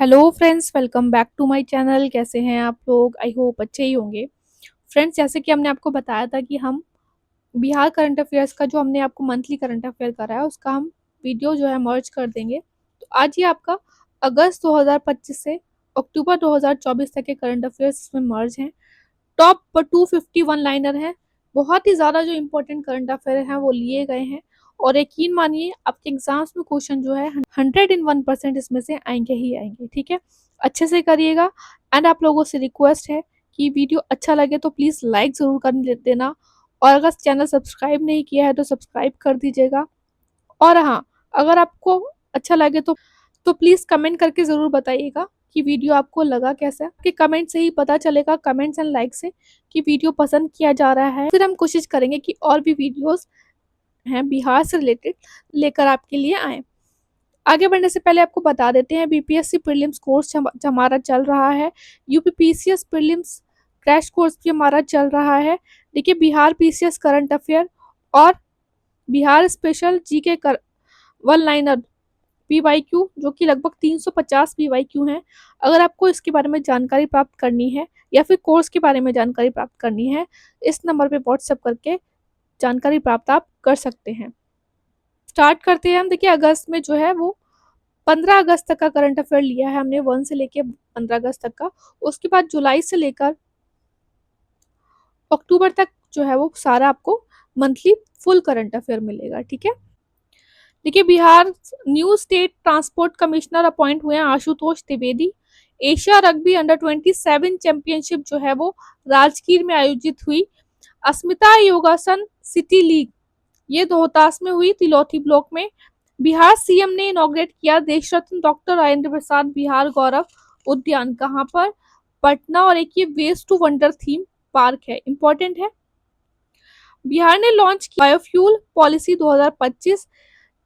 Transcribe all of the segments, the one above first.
Hello friends, welcome back to my channel. कैसे हैं आप लोग? आई होप अच्छे ही होंगे। फ्रेंड्स, जैसे कि हमने आपको बताया था कि हम बिहार करंट अफेयर्स का जो हमने आपको मंथली करंट अफेयर करा है उसका हम वीडियो जो है मर्ज कर देंगे। तो आज ये आपका अगस्त 2025 से अक्टूबर 2024 तक के करंट अफेयर्स इसमें मर्ज हैं। टॉप 251 लाइनर हैं। बहुत ही ज़्यादा जो इम्पोर्टेंट करंट अफेयर हैं वो लिए गए हैं, और यकीन मानिए आपके एग्जाम्स में क्वेश्चन जो है 101% इसमें से आएंगे ही आएंगे। ठीक है, अच्छे से करिएगा। एंड आप लोगों से रिक्वेस्ट है कि वीडियो अच्छा लगे तो प्लीज़ लाइक ज़रूर कर देना, और अगर चैनल सब्सक्राइब नहीं किया है तो सब्सक्राइब कर दीजिएगा। और हाँ, अगर आपको अच्छा लगे तो प्लीज़ कमेंट करके ज़रूर बताइएगा कि वीडियो आपको लगा कैसा। आपके कमेंट से ही पता चलेगा, कमेंट्स एंड लाइक से, कि वीडियो पसंद किया जा रहा है। फिर हम कोशिश करेंगे कि और भी वीडियोस हैं बिहार से रिलेटेड लेकर आपके लिए आए। आगे बढ़ने से पहले आपको बता देते हैं, बीपीएससी प्रीलिम्स कोर्स हमारा चल रहा है। यूपीपीसीएस प्रीलिम्स क्रैश कोर्स भी हमारा चल रहा है। देखिए, बिहार पीसीएस करंट अफेयर और बिहार स्पेशल जीके कर वन लाइनर पीवाईक्यू, जो कि लगभग 350 पीवाईक्यू हैं। अगर आपको इसके बारे में जानकारी प्राप्त करनी है या फिर कोर्स के बारे में जानकारी प्राप्त करनी है, इस नंबर पे व्हाट्सएप करके जानकारी प्राप्त आप कर सकते हैं। स्टार्ट करते हैं हम। देखिए, अगस्त में जो है वो 15 अगस्त तक का करंट अफेयर लिया है हमने, 1 से लेके 15 अगस्त तक का। उसके बाद जुलाई से लेकर अक्टूबर तक जो है वो सारा आपको मंथली फुल करंट अफेयर मिलेगा। ठीक है, देखिए, Bihar new state transport commissioner appoint हुए हैं Ashutosh Trivedi. Asia rugby under 27 championship जो है वो राजगीर में आयोजित हुई। अस्मिता योगासन सिटी लीग ये रोहतास में हुई, तिलौथी ब्लॉक में। बिहार सीएम ने इनॉग्रेट किया देश रत्न डॉक्टर राजेंद्र प्रसाद बिहार गौरव उद्यान। कहाँ पर? पटना। और एक ये waste to wonder theme park है, इंपॉर्टेंट है। बिहार ने लॉन्च किया बायोफ्यूल पॉलिसी 2025।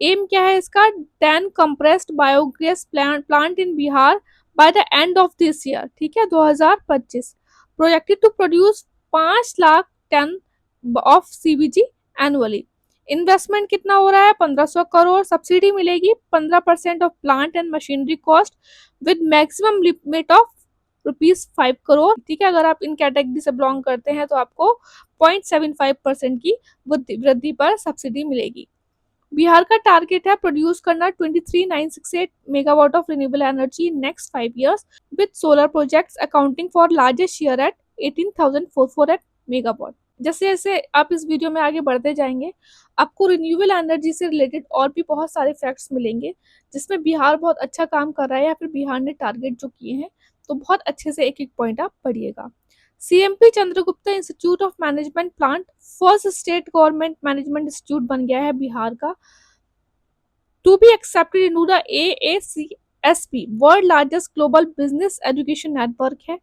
एम क्या है इसका? 10 compressed biogas plant in Bihar by the end of this year. ठीक है, 2025। Projected to produce 5 lakh ton of CBG annually. Investment कितना हो रहा है? 1500 करोड़। सब्सिडी मिलेगी 15% of plant and machinery cost with maximum limit of ₹5 crore. ठीक है, अगर आप इन कैटेगरी से बिलोंग करते हैं तो आपको 0.75% की वृद्धि पर सब्सिडी मिलेगी। बिहार का टारगेट है प्रोड्यूस करना 23,968 megawatt of renewable energy in next 5 years with solar projects accounting for largest share eight 18,448 megawatt. जैसे जैसे आप इस वीडियो में आगे बढ़ते जाएंगे, आपको रिन्यूएबल एनर्जी से रिलेटेड और भी बहुत सारे फैक्ट्स मिलेंगे जिसमें बिहार बहुत अच्छा काम कर रहा है या फिर बिहार ने टारगेट जो किए हैं। तो बहुत अच्छे से एक एक पॉइंट आप पढ़िएगा। CMP Chandragupta institute of management plant first state government management institute बन गया है बिहार का। To be accepted in the AACSP world largest global business education network है,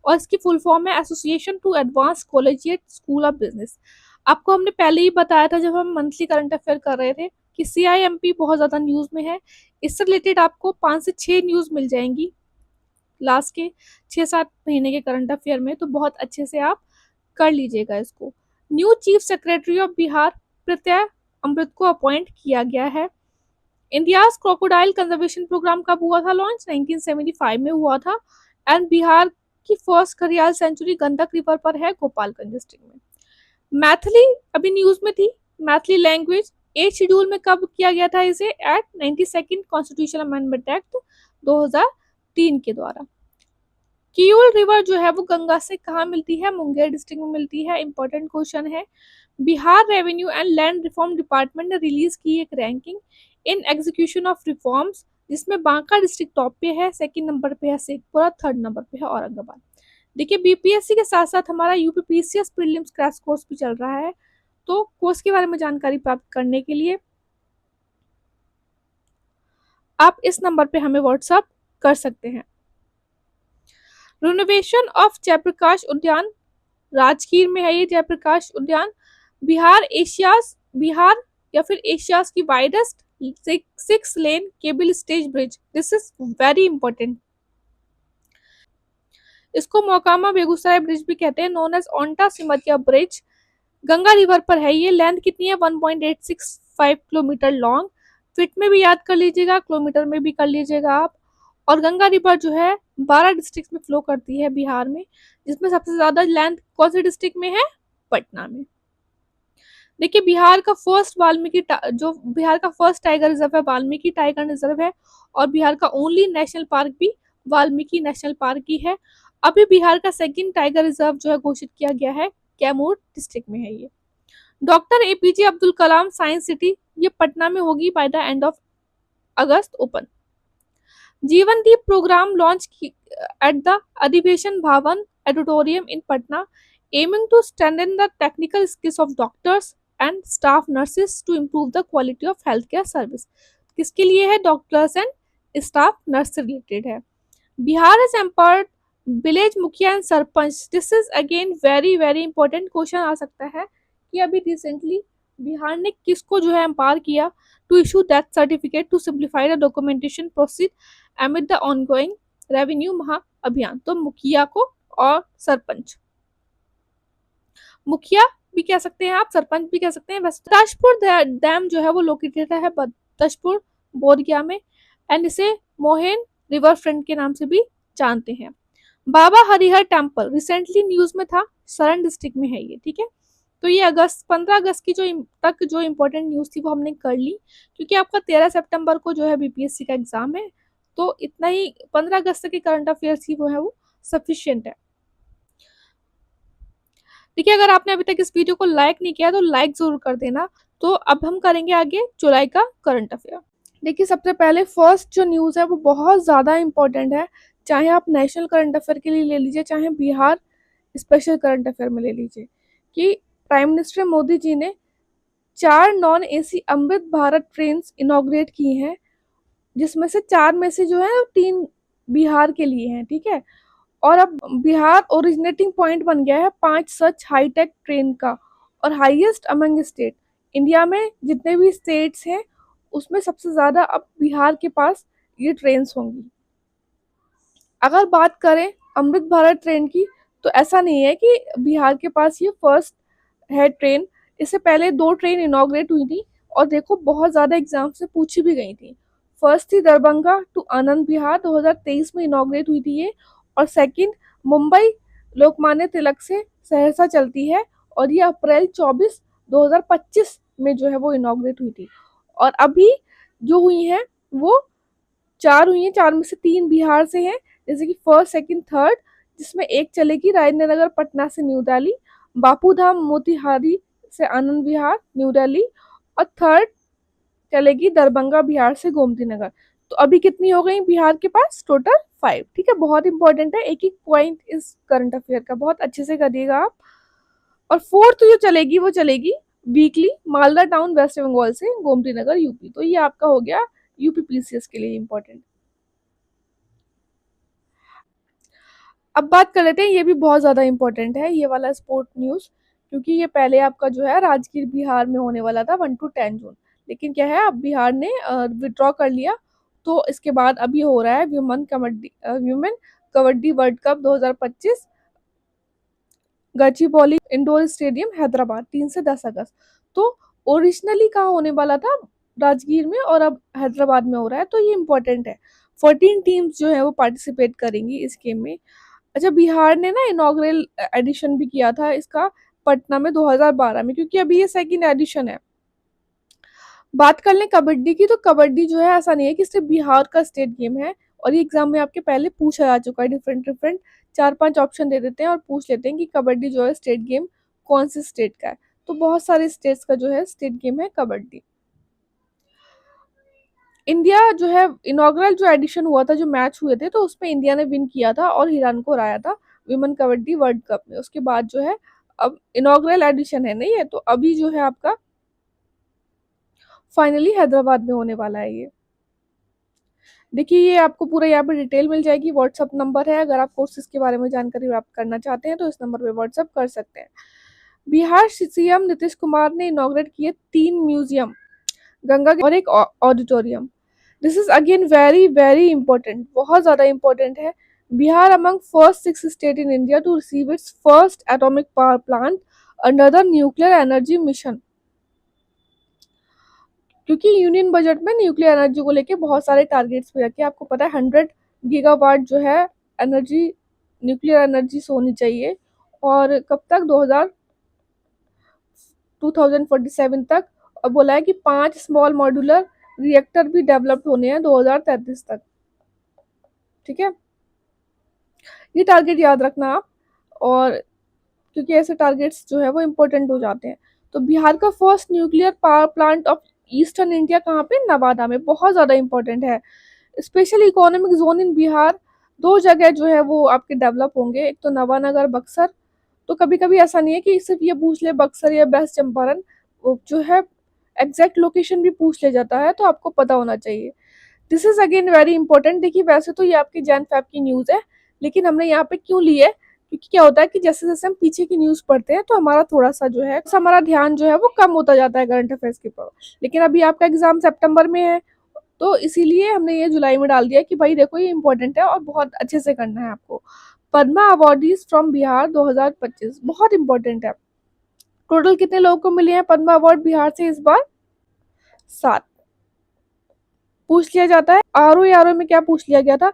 और इसकी फुल फॉर्म है association to advance collegiate school of business. आपको हमने पहले ही बताया था जब हम मंथली करंट अफेयर कर रहे थे कि CIMP बहुत ज़्यादा न्यूज़ में है। इससे रिलेटेड आपको 5 से 6 न्यूज़ मिल जाएंगी लास्ट के 6-7 महीने के करंट अफेयर में, तो बहुत अच्छे से आप कर लीजिएगा इसको। New chief secretary of Bihar प्रत्यय अमृत को अपॉइंट किया गया है। इंडियाज क्रोकोडाइल कंजर्वेशन प्रोग्राम कब हुआ था लॉन्च? 1975 में हुआ था। एंड बिहार की फर्स्ट घड़ियाल सेंचुरी गंडक रिवर पर है गोपालगंज डिस्ट्रिक्ट में। मैथिली अभी न्यूज में थी। मैथिली लैंग्वेज 8 शेड्यूल में कब किया गया था इसे? Eight 92nd constitution amendment act 2003 के द्वारा। कियूल रिवर जो है वो गंगा से कहाँ मिलती है? मुंगेर डिस्ट्रिक्ट में मिलती है, इंपॉर्टेंट क्वेश्चन है। Bihar revenue and land reform department ने रिलीज की एक ranking in execution of reforms, जिसमें बांका डिस्ट्रिक्ट टॉप पे है, सेकंड नंबर पे है शेखपुरा, थर्ड नंबर पे है औरंगाबाद। देखिए, बीपीएससी के साथ साथ हमारा यूपीपीसीएस प्रीलिम्स क्रैश कोर्स भी चल रहा है। तो कोर्स के बारे में जानकारी प्राप्त करने के लिए आप इस नंबर पे हमें व्हाट्सएप कर सकते हैं। रिनोवेशन ऑफ जयप्रकाश उद्यान राजगीर में है ये जयप्रकाश उद्यान। बिहार या फिर एशियाज की widest 6 lane cable stage bridge, this is very important. इसको मोकामा बेगूसराय ब्रिज भी कहते हैं, known as Aunta Simaria bridge. Ganga river पर है ये। लेंथ कितनी है? 1.865 किलोमीटर लॉन्ग। फीट में भी याद कर लीजिएगा, किलोमीटर में भी कर लीजिएगा आप। और गंगा रिवर जो है 12 डिस्ट्रिक्ट में फ्लो करती है बिहार में, जिसमें सबसे ज्यादा लेंथ कौन से डिस्ट्रिक्ट में है? पटना में। देखिए बिहार का फर्स्ट टाइगर रिजर्व है वाल्मीकि टाइगर रिजर्व है, और बिहार का ओनली नेशनल पार्क भी वाल्मीकि नेशनल पार्क ही है। अभी बिहार का सेकंड टाइगर रिजर्व जो है घोषित किया गया है, कैमूर डिस्ट्रिक्ट में है ये। Doctor APJ Abdul Kalam science city, ये पटना में होगी by the end of August open. Jeevan Deep programme launch at the Adhiveshan Bhawan auditorium in Patna, aiming to strengthen the technical skills of doctors and staff nurses to improve the quality of health care service. किसके लिए है? Doctors and staff nurse से related है। Bihar is empowered village mukhiya and sarpanch. This is again very very important question आ सकता है कि अभी recently Bihar ने किसको जो है एम्पावर किया to issue that certificate to simplify the documentation process amid the ongoing revenue Maha Abhiyan. तो मुखिया को और सरपंच, मुखिया भी कह सकते हैं आप, सरपंच भी कह सकते हैं। ताजपुर डैम जो है वो लोकेटेड है ताजपुर बोधगया में, एंड इसे मोहेन रिवर फ्रंट के नाम से भी जानते हैं। बाबा हरिहर टेम्पल रिसेंटली न्यूज में था, सरन डिस्ट्रिक्ट में है ये, ठीक है। तो ये 15 अगस्त की जो इम्पोर्टेंट न्यूज थी वो हमने कर ली, क्योंकि आपका 13 सितंबर को जो है बीपीएससी का एग्जाम है, तो इतना ही 15 अगस्त के करंट अफेयर्स की वो है वो सफिशियंट है। देखिए, अगर आपने अभी तक इस वीडियो को लाइक नहीं किया तो लाइक जरूर कर देना। तो अब हम करेंगे आगे जुलाई का करंट अफेयर। देखिए, सबसे पहले फर्स्ट जो न्यूज़ है वो बहुत ज़्यादा इम्पोर्टेंट है, चाहे आप नेशनल करंट अफेयर के लिए ले लीजिए, चाहे बिहार स्पेशल करंट अफेयर में ले लीजिए, कि प्राइम मिनिस्टर मोदी जी ने 4 non AC Amrit Bharat train inaugurate की हैं, जिसमें से 4 में से जो है 3 बिहार के लिए हैं, ठीक है। और अब बिहार ओरिजिनेटिंग पॉइंट बन गया है 5 सच हाईटेक ट्रेन का, और हाईएस्ट अमंग स्टेट। इंडिया में जितने भी स्टेट्स हैं उसमें सबसे ज़्यादा अब बिहार के पास ये ट्रेन्स होंगी। अगर बात करें अमृत भारत ट्रेन की, तो ऐसा नहीं है कि बिहार के पास ये फर्स्ट है ट्रेन, इससे पहले 2 ट्रेन इनॉग्रेट हुई थी, और देखो बहुत ज़्यादा एग्जाम से पूछी भी गई थी। फर्स्ट थी दरभंगा टू आनंद विहार, 2023 में इनॉग्रेट हुई थी ये, और सेकंड मुंबई लोकमान्य तिलक से सहरसा चलती है, और ये अप्रैल 24 2025 में जो है वो इनॉग्रेट हुई थी। और अभी जो हुई हैं वो 4 हुई हैं, 4 में से 3 बिहार से हैं, जैसे कि फर्स्ट सेकंड थर्ड, जिसमें एक चलेगी राजेंद्र नगर पटना से न्यू दिल्ली, बापू धाम मोतिहारी से आनंद विहार न्यू दिल्ली, और थर्ड चलेगी दरभंगा बिहार से गोमती नगर। तो अभी कितनी हो गई बिहार के पास? टोटल 5, ठीक है। बहुत इंपॉर्टेंट है, एक एक पॉइंट इस करंट अफेयर का बहुत अच्छे से करिएगा आप। और फोर्थ जो चलेगी वो चलेगी weekly Malda town west Bengal से गोमती नगर यूपी। तो ये आपका हो गया यूपी पीसीएस के लिए इंपॉर्टेंट। अब बात कर लेते हैं, ये भी बहुत ज़्यादा इंपॉर्टेंट है ये वाला स्पोर्ट न्यूज़, क्योंकि ये पहले आपका जो है राजगीर बिहार में होने वाला था 1 to 10 जून, लेकिन क्या है अब बिहार ने विड्रॉ कर लिया। तो इसके बाद अभी हो रहा है women kabaddi world cup 2025 Gachibowli indoor stadium Hyderabad 3 से 10 अगस्त। तो ओरिजिनली कहाँ होने वाला था? राजगीर में, और अब हैदराबाद में हो रहा है, तो ये इंपॉर्टेंट है। 14 टीम्स जो है वो पार्टिसिपेट करेंगी इस गेम में। अच्छा, बिहार ने ना इनॉग्रल एडिशन भी किया था इसका पटना में 2012 में, क्योंकि अभी ये सेकंड एडिशन है। बात कर लें कबड्डी की, तो कबड्डी जो है ऐसा नहीं है कि सिर्फ बिहार का स्टेट गेम है, और ये एग्जाम में आपके पहले पूछा जा चुका है। डिफरेंट डिफरेंट 4-5 ऑप्शन दे देते हैं और पूछ लेते हैं कि कबड्डी जो है स्टेट गेम कौन से स्टेट का है। तो बहुत सारे स्टेट्स का जो है स्टेट गेम है कबड्डी। इंडिया जो है इनॉग्रल जो एडिशन हुआ था, जो मैच हुए थे, तो उसमें इंडिया ने विन किया था और ईरान को हराया था विमेन कबड्डी वर्ल्ड कप में। उसके बाद जो है अब इनॉग्रल एडिशन है नहीं है, तो अभी जो है आपका फाइनली हैदराबाद में होने वाला है ये। देखिए, ये आपको पूरा यहाँ पे डिटेल मिल जाएगी। व्हाट्सअप नंबर है, अगर आप कोर्सेज के बारे में जानकारी प्राप्त करना चाहते हैं तो इस नंबर पे व्हाट्सअप कर सकते हैं। बिहार सीएम नीतीश कुमार ने इनॉग्रेट किए 3 म्यूजियम, गंगा और एक auditorium. This is again very very important, बहुत ज़्यादा इंपॉर्टेंट है। Bihar among first 6 state in India to receive its first atomic power plant under the nuclear energy mission, क्योंकि यूनियन बजट में न्यूक्लियर एनर्जी को लेके बहुत सारे टारगेट्स भी रखे। आपको पता है 100 गीगावाट जो है एनर्जी, न्यूक्लियर एनर्जी होनी चाहिए, और कब तक, 2047 तक। और बोला है कि 5 स्मॉल मॉड्यूलर रिएक्टर भी डेवलप्ड होने हैं 2033 तक। ठीक है, ये टारगेट याद रखना आप, और क्योंकि ऐसे टारगेट्स जो है वो इम्पोर्टेंट हो जाते हैं। तो बिहार का first nuclear power plant of eastern India कहाँ पे, नवादा में, बहुत ज़्यादा इंपॉर्टेंट है। स्पेशल इकोनॉमिक जोन इन बिहार, 2 जगह जो है वो आपके डेवलप होंगे, एक तो नवानगर बक्सर। तो कभी कभी ऐसा नहीं है कि सिर्फ ये पूछ ले बक्सर या वेस्ट चंपारण, जो है एग्जैक्ट लोकेशन भी पूछ ले जाता है, तो आपको पता होना चाहिए। This is again very important. देखिए वैसे तो ये आपकी जैन फैब की न्यूज़ है, लेकिन हमने यहाँ पे क्यों ली है, क्योंकि क्या होता है कि जैसे जैसे हम पीछे की न्यूज़ पढ़ते हैं तो हमारा थोड़ा सा जो है, हमारा ध्यान जो है वो कम होता जाता है करंट अफेयर्स के ऊपर। लेकिन अभी आपका एग्जाम सितंबर में है, तो इसीलिए हमने ये जुलाई में डाल दिया कि भाई देखो ये इंपॉर्टेंट है और बहुत अच्छे से करना है आपको। पद्मा अवार्डीज फ्रॉम बिहार 2025 बहुत इंपॉर्टेंट है। टोटल कितने लोगों को मिले हैं पद्मा अवार्ड बिहार से इस बार, 7। पूछ लिया जाता है आरओ में, क्या पूछ लिया गया था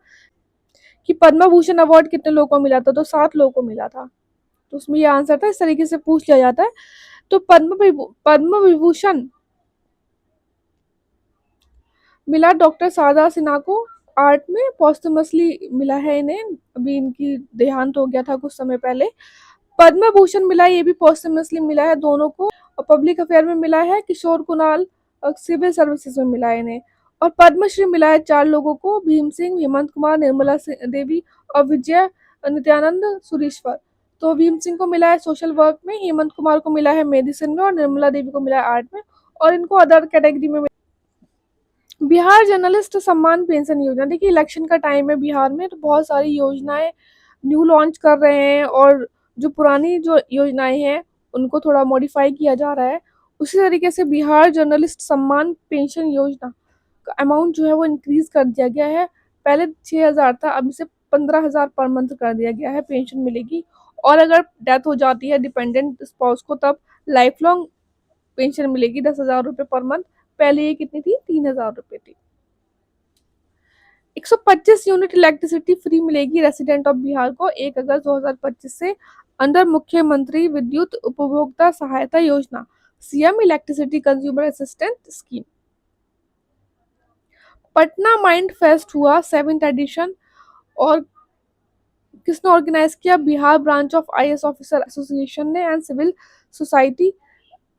कि पद्मा भूषण अवार्ड कितने लोगों को मिला था, तो 7 लोगों को मिला था। तो उसमें ये आंसर था, इस तरीके से पूछ लिया जाता है। तो पद्म विभूषण मिला डॉक्टर शारदा सिन्हा को, आर्ट में पोस्टमसली मिला है इन्हें, अभी इनकी देहांत हो गया था कुछ समय पहले। पद्म भूषण मिला, ये भी पोस्टमसली मिला है दोनों को। और पब्लिक अफेयर में मिला है किशोर कुणाल, सिविल सर्विसेज में मिला है इन्हें। और पद्मश्री मिला है 4 लोगों को, भीम सिंह, हेमंत कुमार, निर्मला देवी और विजय नित्यानंद सुरीश्वर। तो भीम सिंह को मिला है सोशल वर्क में, हेमंत कुमार को मिला है मेडिसिन में, और निर्मला देवी को मिला है आर्ट में, और इनको अदर कैटेगरी में। बिहार जर्नलिस्ट सम्मान पेंशन योजना, देखिए इलेक्शन का टाइम है बिहार में, तो बहुत सारी योजनाएं न्यू लॉन्च कर रहे हैं, और जो पुरानी जो योजनाएं हैं उनको थोड़ा मॉडिफाई किया जा रहा है। उसी तरीके से बिहार जर्नलिस्ट सम्मान पेंशन योजना का अमाउंट जो है वो इंक्रीज कर दिया गया है। पहले 6,000 था, अब इसे 15,000 पर मंथ कर दिया गया है, पेंशन मिलेगी। और अगर डेथ हो जाती है डिपेंडेंट स्पाउस को, तब लाइफ लॉन्ग पेंशन मिलेगी 10,000 रुपये पर मंथ। पहले ये कितनी थी, 3,000 रुपये थी। 125 यूनिट इलेक्ट्रिसिटी फ्री मिलेगी रेसिडेंट ऑफ बिहार को 1 अगस्त 2025 से, अंडर मुख्यमंत्री विद्युत उपभोक्ता सहायता योजना, CM electricity consumer assistance scheme. Patna mind fest हुआ 7th एडिशन, और किसने ऑर्गेनाइज किया, Bihar branch of IAS officer association ने and civil society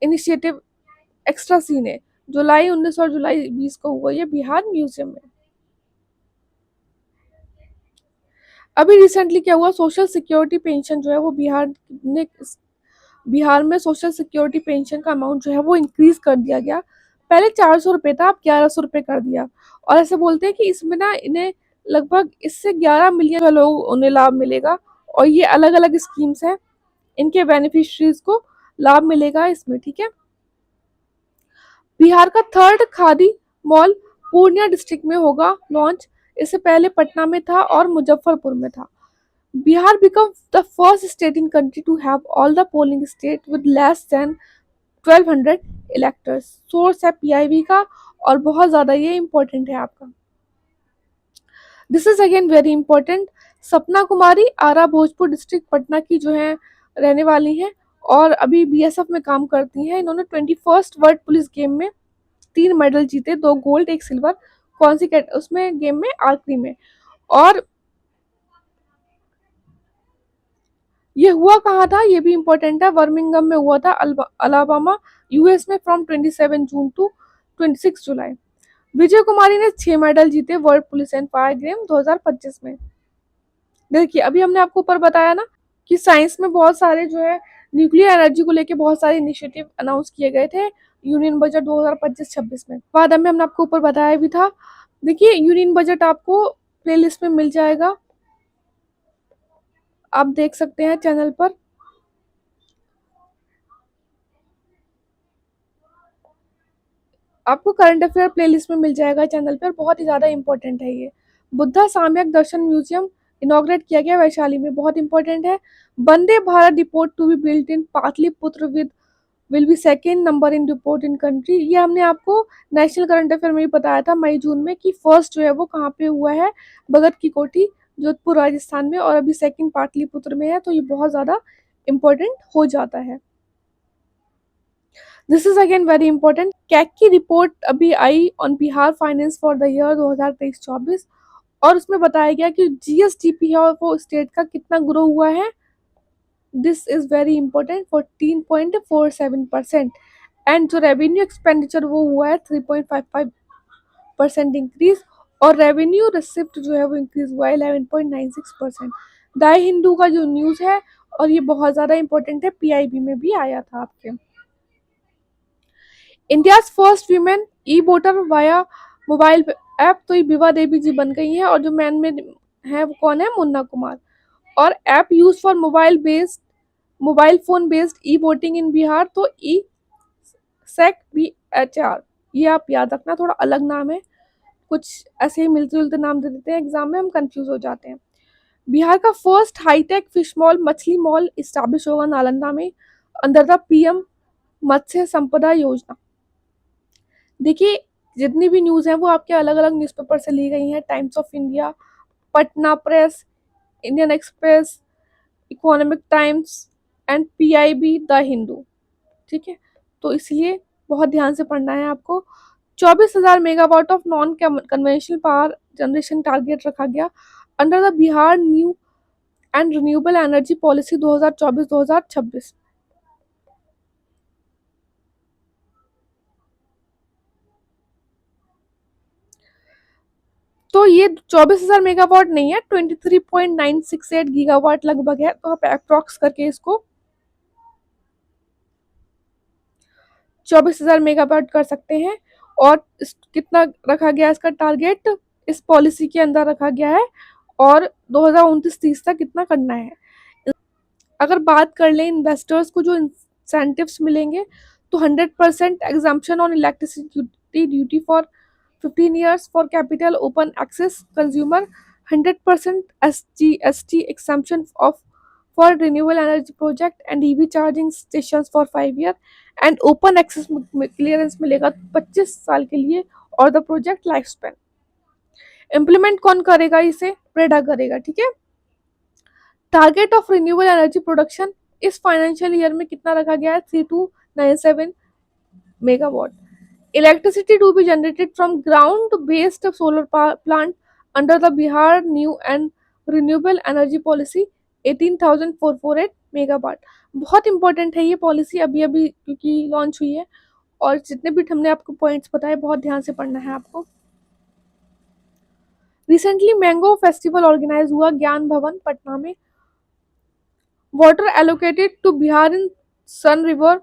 initiative extra C ने। जुलाई 19 और जुलाई 20 को हुआ ये बिहार म्यूजियम में। अभी रिसेंटली क्या हुआ, सोशल सिक्योरिटी पेंशन जो है वो बिहार में सोशल सिक्योरिटी पेंशन का अमाउंट जो है वो इंक्रीज कर दिया गया। पहले 400 रुपये था, अब 1100 रुपये कर दिया। और ऐसे बोलते हैं कि इसमें ना इन्हें लगभग इससे 11 मिलियन लोग उन्हें लाभ मिलेगा, और ये अलग अलग स्कीम्स हैं, इनके बेनिफिशरीज को लाभ मिलेगा इसमें। ठीक है, बिहार का 3rd khadi mall Purnia district में होगा लॉन्च, इससे पहले पटना में था और मुजफ्फरपुर में था। Bihar become the first state in country to have all the polling state with less than 1200 electors. Source है पीआईबी का, और बहुत ज़्यादा ये इंपॉर्टेंट है आपका। This is again very important. Sapna Kumari Ara Bhojpur district Patna की जो है रहने वाली हैं, और अभी बीएसएफ में काम करती हैं। इन्होंने 21st वर्ल्ड पुलिस गेम में 3 मेडल जीते, 2 गोल्ड 1 सिल्वर। कौन सी उसमें गेम में, आर्चरी में। और ये हुआ कहाँ था, ये भी इम्पोर्टेंट है, बर्मिंघम में हुआ था, अलाबामा, यूएस में, फ्रॉम 27 जून टू 26 जुलाई। विजय कुमारी ने 6 मेडल जीते world police and fire game 2025 में। देखिए अभी हमने आपको ऊपर बताया ना कि साइंस में बहुत सारे जो है न्यूक्लियर एनर्जी को लेके बहुत सारे इनिशिएटिव अनाउंस किए गए थे यूनियन बजट 2025-26 में। बाद में हमने आपको ऊपर बताया भी था। देखिए यूनियन बजट आपको प्लेलिस्ट में मिल जाएगा, आप देख सकते हैं चैनल पर। आपको करंट अफेयर प्लेलिस्ट में मिल जाएगा चैनल पर, बहुत ही ज़्यादा इंपॉर्टेंट है ये। बुद्धा साम्यक दर्शन म्यूजियम इनॉग्रेट किया गया वैशाली में, बहुत इंपॉर्टेंट है। Vande Bharat depot to be built in Pataliputra with will be second number in report in country. ये हमने आपको नेशनल करंट अफेयर में ही बताया था मई जून में कि फर्स्ट जो है वो कहाँ पे हुआ है, भगत की कोठी जोधपुर राजस्थान में, और अभी सेकंड पाटलिपुत्र में है। तो ये बहुत ज़्यादा इम्पोर्टेंट हो जाता है। This is again very important. CAG की रिपोर्ट अभी आई on Bihar finance for the year 2023-24, और उसमें बताया गया कि जीएसडीपी है वो स्टेट का कितना ग्रो हुआ है। This is very important, 14.47%। And जो रेवेन्यू एक्सपेंडिचर वो हुआ है 3.55% इंक्रीज, और रेवेन्यू रिसिप्ट जो है वो इंक्रीज हुआ है 11.96%। द हिंदू का जो न्यूज़ है, और ये बहुत ज़्यादा इंपॉर्टेंट है, पीआईबी में भी आया था आपके। इंडियाज फर्स्ट वीमेन ई वोटर वाया मोबाइल ऐप, तो ये विवा देवी जी बन गई हैं, और जो मैन में है वो कौन है, मुन्ना कुमार। और app use for mobile phone based e voting in Bihar, तो ई सेक बी एच आर, ये आप याद रखना, थोड़ा अलग नाम है, कुछ ऐसे ही मिलते जुलते नाम दे देते हैं एग्जाम में, हम कंफ्यूज हो जाते हैं। बिहार का फर्स्ट हाईटेक फिश मॉल मछली मॉल स्टैब्लिश होगा नालंदा में अंडर द पीएम मत्स्य संपदा योजना। देखिए जितनी भी न्यूज़ हैं वो आपके अलग अलग न्यूज़पेपर से ली गई हैं, times of India, Patna press, Indian express, economic times and PIB the Hindu. ठीक है, तो इसलिए बहुत ध्यान से पढ़ना है आपको। 24,000 megawatt of non conventional power generation target रखा गया under the Bihar new and renewable energy policy 2024-2026। तो ये 24,000 मेगावाट नहीं है, 23.968 गीगावाट लगभग है, तो आप अप्रॉक्स करके इसको 24,000 मेगावाट कर सकते हैं। और कितना रखा गया इसका टारगेट, इस पॉलिसी के अंदर रखा गया है, और 2029-30 तक कितना करना है। अगर बात कर लें इन्वेस्टर्स को जो इंसेंटिव्स मिलेंगे, तो 100% exemption on electricity duty for 15 years for capital open access consumer, 100% SGST exemption of for renewable energy project and EV charging station for 5 year, and open access clearance मिलेगा 25 साल के लिए, और the project life span. Implement कौन करेगा इसे, रेडा करेगा। ठीक है, target of renewable energy production इस फाइनेंशियल ईयर में कितना रखा गया है, 3297 megawatt. Electricity to be generated from ground based solar plant under the Bihar new and renewable energy policy 18,448 megawatt. बहुत इंपॉर्टेंट है ये पॉलिसी, अभी अभी क्योंकि लॉन्च हुई है, और जितने भी हमने आपको पॉइंट्स बताए बहुत ध्यान से पढ़ना है आपको। रिसेंटली मैंगो फेस्टिवल ऑर्गेनाइज हुआ ज्ञान भवन पटना में। Water allocated to Bihar in Sone river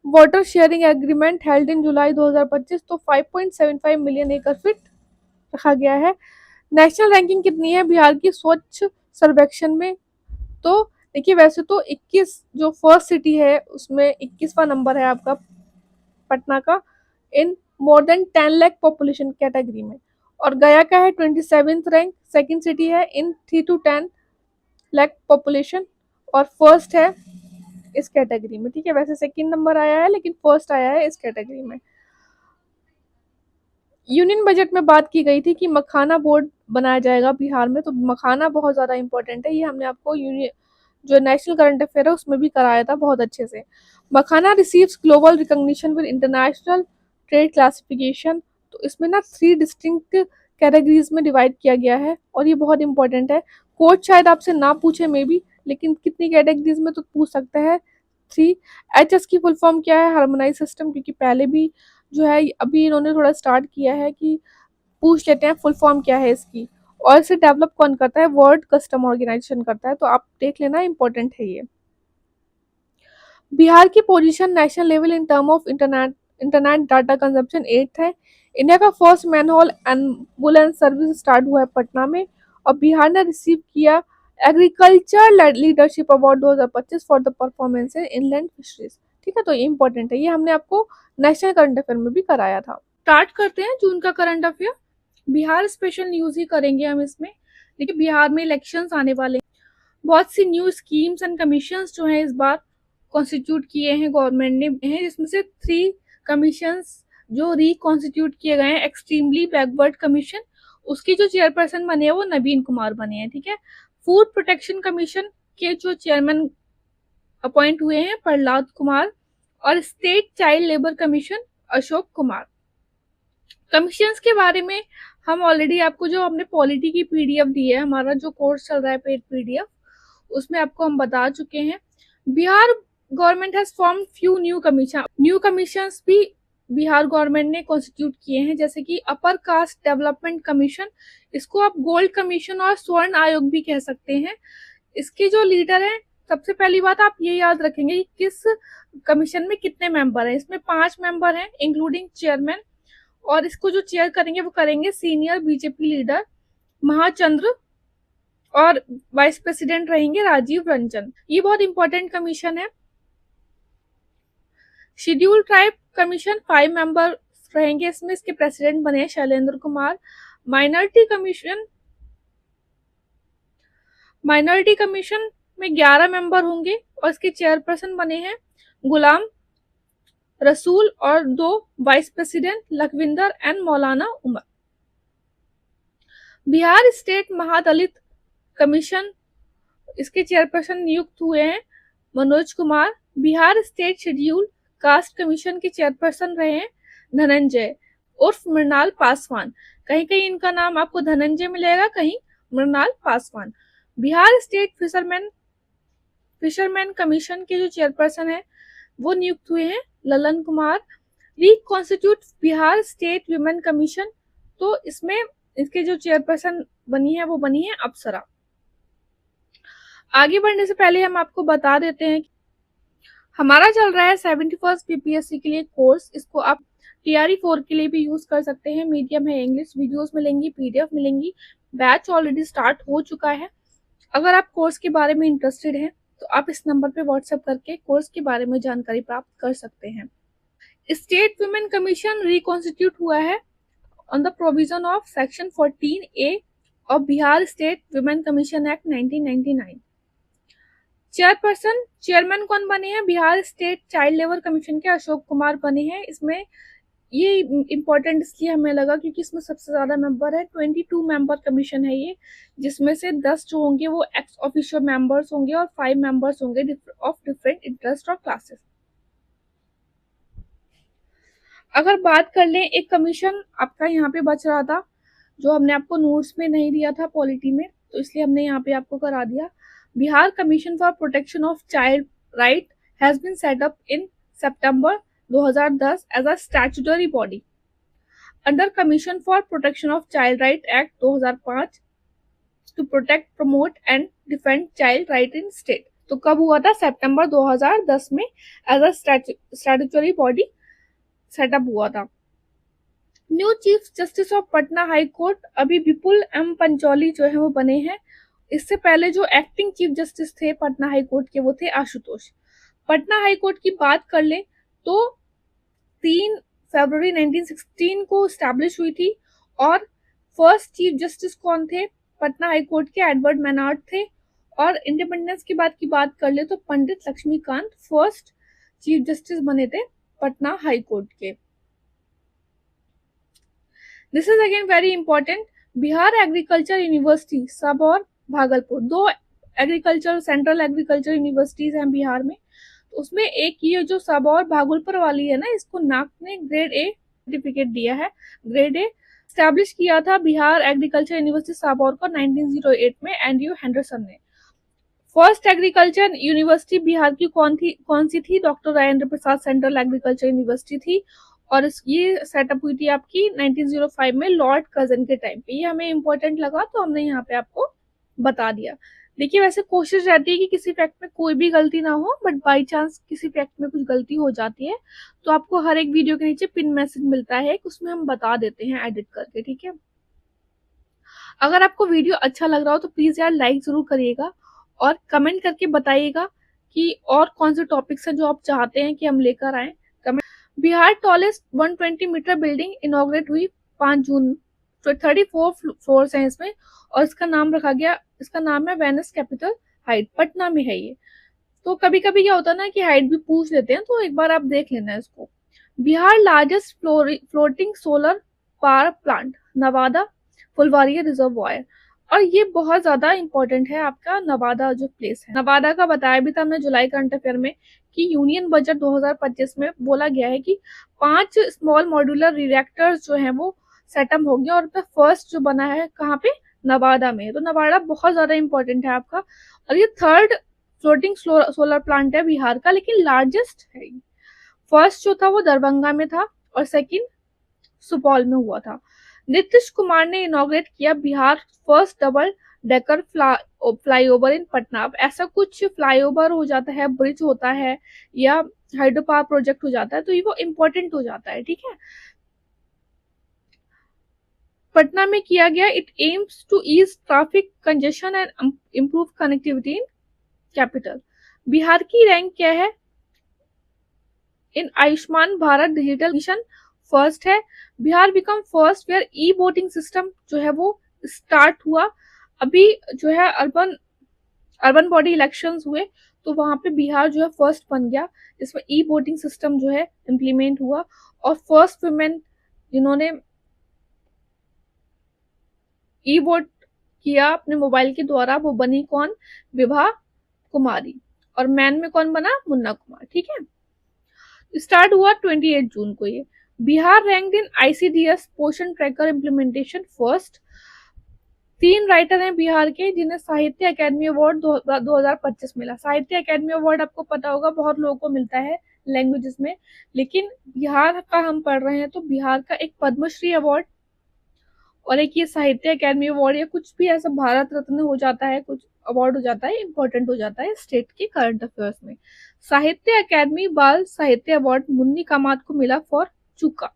water sharing agreement held in July 2025, तो 5.75 मिलियन एकड़ फीट रखा गया है। नेशनल रैंकिंग कितनी है बिहार की स्वच्छ सर्वेक्षण में, तो देखिए वैसे तो 21 जो फर्स्ट सिटी है उसमें 21वां नंबर है आपका पटना का in more than 10 lakh population category में, और गया का है 27th रैंक, सेकंड सिटी है इन 3 to 10 लाख पॉपुलेशन, और फर्स्ट है इस कैटेगरी में। ठीक है, वैसे सेकंड नंबर आया है लेकिन फर्स्ट आया है इस कैटेगरी में। यूनियन बजट में बात की गई थी कि मखाना बोर्ड बनाया जाएगा बिहार में, तो मखाना बहुत ज़्यादा इंपॉर्टेंट है, ये हमने आपको यूनियन जो नेशनल करंट अफेयर है उसमें भी कराया था बहुत अच्छे से। Makhana receives global recognition with international trade classification, तो इसमें ना 3 डिस्टिंक्ट कैटेगरीज में डिवाइड किया गया है, और ये बहुत इंपॉर्टेंट है। कोड शायद आपसे ना पूछे मे बी, लेकिन कितनी कैटेगरीज में तो पूछ सकता है, 3। HS की फुल फॉर्म क्या है, हार्मोनाइज सिस्टम, क्योंकि पहले भी जो है अभी इन्होंने थोड़ा स्टार्ट किया है कि पूछ लेते हैं फुल फॉर्म क्या है इसकी, और इसे डेवलप कौन करता है, वर्ल्ड कस्टम ऑर्गेनाइजेशन करता है, तो आप देख लेना, इंपॉर्टेंट है ये। बिहार की position national level in term of internet data consumption 8th है। इंडिया का first manhole ambulance service start हुआ है पटना में, और बिहार ने रिसीव किया agriculture leadership award 2025 for the performance in inland fisheries. ठीक है, तो ये इंपॉर्टेंट है, ये हमने आपको नेशनल करंट अफेयर में भी कराया था। स्टार्ट करते हैं जून का current affair. Bihar special news ही करेंगे हम इसमें, देखिए बिहार में इलेक्शंस आने वाले हैं, बहुत सी न्यू स्कीम्स एंड कमीशंस जो हैं इस बार कॉन्स्टिट्यूट किए हैं गवर्नमेंट ने हैं, जिसमें से 3 कमीशंस जो रिकॉन्स्टिट्यूट किए गए हैं। एक्सट्रीमली बैकवर्ड कमीशन, उसकी जो चेयरपर्सन बने हैं वो नवीन कुमार बने हैं, ठीक है। फूड प्रोटेक्शन कमीशन के जो चेयरमैन अपॉइंट हुए हैं प्रहलाद कुमार, और state child labour commission Ashok Kumar. Commissions के बारे में हम ऑलरेडी आपको जो हमने पॉलिटी की पीडीएफ दी है, हमारा जो कोर्स चल रहा है पेड पीडीएफ, उसमें आपको हम बता चुके हैं। Bihar government has form few new commissions भी बिहार गवर्नमेंट ने कॉन्स्टिट्यूट किए हैं, जैसे कि अपर कास्ट डेवलपमेंट कमीशन, इसको आप गोल्ड कमीशन और स्वर्ण आयोग भी कह सकते हैं। इसके जो लीडर हैं, सबसे पहली बात आप ये याद रखेंगे कि किस कमीशन में कितने मेंबर हैं। इसमें 5 मेंबर हैं इंक्लूडिंग चेयरमैन, और इसको जो चेयर करेंगे वो करेंगे सीनियर बीजेपी लीडर महाचंद्र, और वाइस प्रेसिडेंट रहेंगे राजीव रंजन। ये बहुत इंपॉर्टेंट कमीशन है। शेड्यूल ट्राइब कमीशन 5 मेंबर रहेंगे, इसमें इसके प्रेसिडेंट बने हैं शैलेंद्र कुमार। माइनॉरिटी कमीशन में 11 मेंबर होंगे, और इसके चेयरपर्सन बने हैं गुलाम रसूल, और 2 vice president Lakhwinder and Maulana Umar. Bihar state महादलित कमीशन, इसके चेयरपर्सन नियुक्त हुए हैं Manoj Kumar. Bihar state schedule caste commission के चेयरपर्सन रहे हैं धनंजय उर्फ मृणाल पासवान। कहीं कहीं इनका नाम आपको धनंजय मिलेगा, कहीं Mrinal Paswan. Bihar state fisherman commission के जो चेयरपर्सन है वो नियुक्त हुए हैं Lalan Kumar. Reconstitute Bihar state women commission, तो इसमें इसके जो चेयरपर्सन बनी है वो बनी है अप्सरा। आगे बढ़ने से पहले हम आपको बता देते हैं कि हमारा चल रहा है 71st बीपीएससी के लिए कोर्स। इसको आप TRE4 के लिए भी यूज कर सकते हैं। मीडियम है इंग्लिश, वीडियोस मिलेंगी, पीडीएफ मिलेंगी। बैच ऑलरेडी स्टार्ट हो चुका है। अगर आप कोर्स के बारे में इंटरेस्टेड हैं तो आप इस नंबर पे व्हाट्सएप करके कोर्स के बारे में जानकारी प्राप्त कर सकते हैं। स्टेट वुमेन कमीशन रिकॉन्स्टिट्यूट हुआ है on the provision of section 14A of Bihar state women commission act 1999। Chairman कौन बने हैं? Bihar state child labour commission के अशोक कुमार बने हैं। इसमें ये इम्पोर्टेंट इसलिए हमें लगा क्योंकि इसमें सबसे ज्यादा मेंबर है। 22 मेंबर कमीशन है ये, जिसमें से 10 जो होंगे वो एक्स ऑफिशियल मेंबर्स होंगे और 5 मेंबर्स होंगे ऑफ डिफरेंट इंटरेस्ट और क्लासेस। अगर बात कर लें, एक कमीशन आपका यहाँ पे बच रहा था जो हमने आपको नोट्स में नहीं दिया था पॉलिटी में, तो इसलिए हमने यहाँ पे आपको करा दिया। Bihar commission for protection of child right has been set up in September 2010 as a statutory body under Commission for Protection of Child Right Act 2005 to protect, promote and defend child right in state। तो कब हुआ था? सितंबर 2010 में as a statutory body setup हुआ था। New chief justice of Patna high court अभी Vipul M Pancholi जो है वो बने हैं। इससे पहले जो एक्टिंग चीफ जस्टिस थे पटना हाई कोर्ट के वो थे आशुतोष। पटना हाई कोर्ट की बात कर ले तो 3 फरवरी 1916 को स्टैब्लिश हुई थी, और फर्स्ट चीफ जस्टिस कौन थे? पटना हाई कोर्ट के एडवर्ड मैनार्ड थे। और इंडिपेंडेंस के बाद की बात कर ले तो पंडित लक्ष्मीकांत फर्स्ट चीफ जस्टिस बने थे पटना हाई कोर्ट के। This is again very important. Bihar agriculture university Sabour Bhagalpur, 2 agriculture central agriculture universities हैं बिहार में। उसमें एक ये जो सबौर भागलपुर वाली है ना, इसको नाक ने ग्रेड ए सर्टिफिकेट दिया है। ग्रेड ए स्टैब्लिश किया था बिहार एग्रीकल्चर यूनिवर्सिटी सबौर को 1908 में एंड्रयू हेंडरसन ने। फर्स्ट एग्रीकल्चर यूनिवर्सिटी बिहार की कौन सी थी? Doctor Rajendra Prasad central agriculture university थी, और ये सेटअप हुई थी आपकी 1905 में लॉर्ड कर्जन के टाइम पे। ये हमें इंपॉर्टेंट लगा तो हमने यहाँ पे आपको बता दिया। देखिए, वैसे कोशिश रहती है कि किसी फैक्ट में कोई भी गलती ना हो, बट बाय चांस किसी फैक्ट में कुछ गलती हो जाती है तो आपको हर एक वीडियो के नीचे पिन मैसेज मिलता है, उसमें हम बता देते हैं एडिट करके, ठीक है। अगर आपको वीडियो अच्छा लग रहा हो तो प्लीज यार लाइक जरूर करिएगा और कमेंट करके बताइएगा कि और कौन से टॉपिक्स हैं जो आप चाहते हैं कि हम लेकर आए। Bihar tallest 120 metre building inaugurate हुई 5 जून। 34 फ्लोर्स हैं इसमें, और इसका नाम है वेनस कैपिटल हाइट, पटना में है ये। तो कभी कभी क्या होता है ना कि हाइट भी पूछ लेते हैं, तो एक बार आप देख लेना इसको। Bihar largest floating solar power plant Nawada Phulwaria reservoir. और ये बहुत ज्यादा इंपॉर्टेंट है आपका नवादा जो प्लेस है। नवादा का बताया भी था हमने जुलाई करंट अफेयर में कि यूनियन बजट 2025 में बोला गया है कि 5 स्मॉल मॉड्यूलर रिएक्टर्स जो हैं वो सेटअप हो गए, और फर्स्ट जो बना है कहाँ पे, नवादा में। तो नवादा बहुत ज्यादा इंपॉर्टेंट है आपका। और ये थर्ड फ्लोटिंग सोलर प्लांट है बिहार का, लेकिन लार्जेस्ट है। फर्स्ट जो था वो दरभंगा में था और सेकंड सुपौल में हुआ था। नीतीश कुमार ने इनॉग्रेट किया Bihar first double decker flyover in Patna. अब ऐसा कुछ फ्लाईओवर हो जाता है, ब्रिज होता है या हाइड्रो पावर प्रोजेक्ट हो जाता है, तो ये वो इम्पोर्टेंट हो जाता है, ठीक है। पटना में किया गया। It aims to ease traffic congestion and improve connectivity in capital. Bihar की रैंक क्या है in Ayushman Bharat digital mission? First है। Bihar become first where E voting system जो है वो स्टार्ट हुआ। अभी जो है अर्बन बॉडी इलेक्शंस हुए, तो वहां पे बिहार जो है फर्स्ट बन गया, जिसमें ई वोटिंग सिस्टम जो है इम्प्लीमेंट हुआ। और फर्स्ट वुमेन जिन्होंने ई वोट किया अपने मोबाइल के द्वारा वो बनी कौन, विभा कुमारी। और मैन में कौन बना, मुन्ना कुमार, ठीक है। स्टार्ट हुआ 28 जून को ये। बिहार रैंक्ड इन आईसीडीएस पोषण ट्रैकर इम्प्लीमेंटेशन फर्स्ट। 3 राइटर हैं बिहार के जिन्हें साहित्य अकादमी अवार्ड 2025 मिला। साहित्य अकादमी अवार्ड आपको पता होगा बहुत लोगों को मिलता है लैंग्वेजेस में, लेकिन बिहार का हम पढ़ रहे हैं तो बिहार का एक पद्मश्री अवार्ड और एक ये साहित्य अकादमी अवार्ड, या कुछ भी ऐसा भारत रत्न हो जाता है, कुछ अवार्ड हो जाता है, इंपॉर्टेंट हो जाता है स्टेट के करंट अफेयर्स में। साहित्य अकादमी बाल साहित्य अवार्ड मुन्नी कामात को मिला फॉर चूका,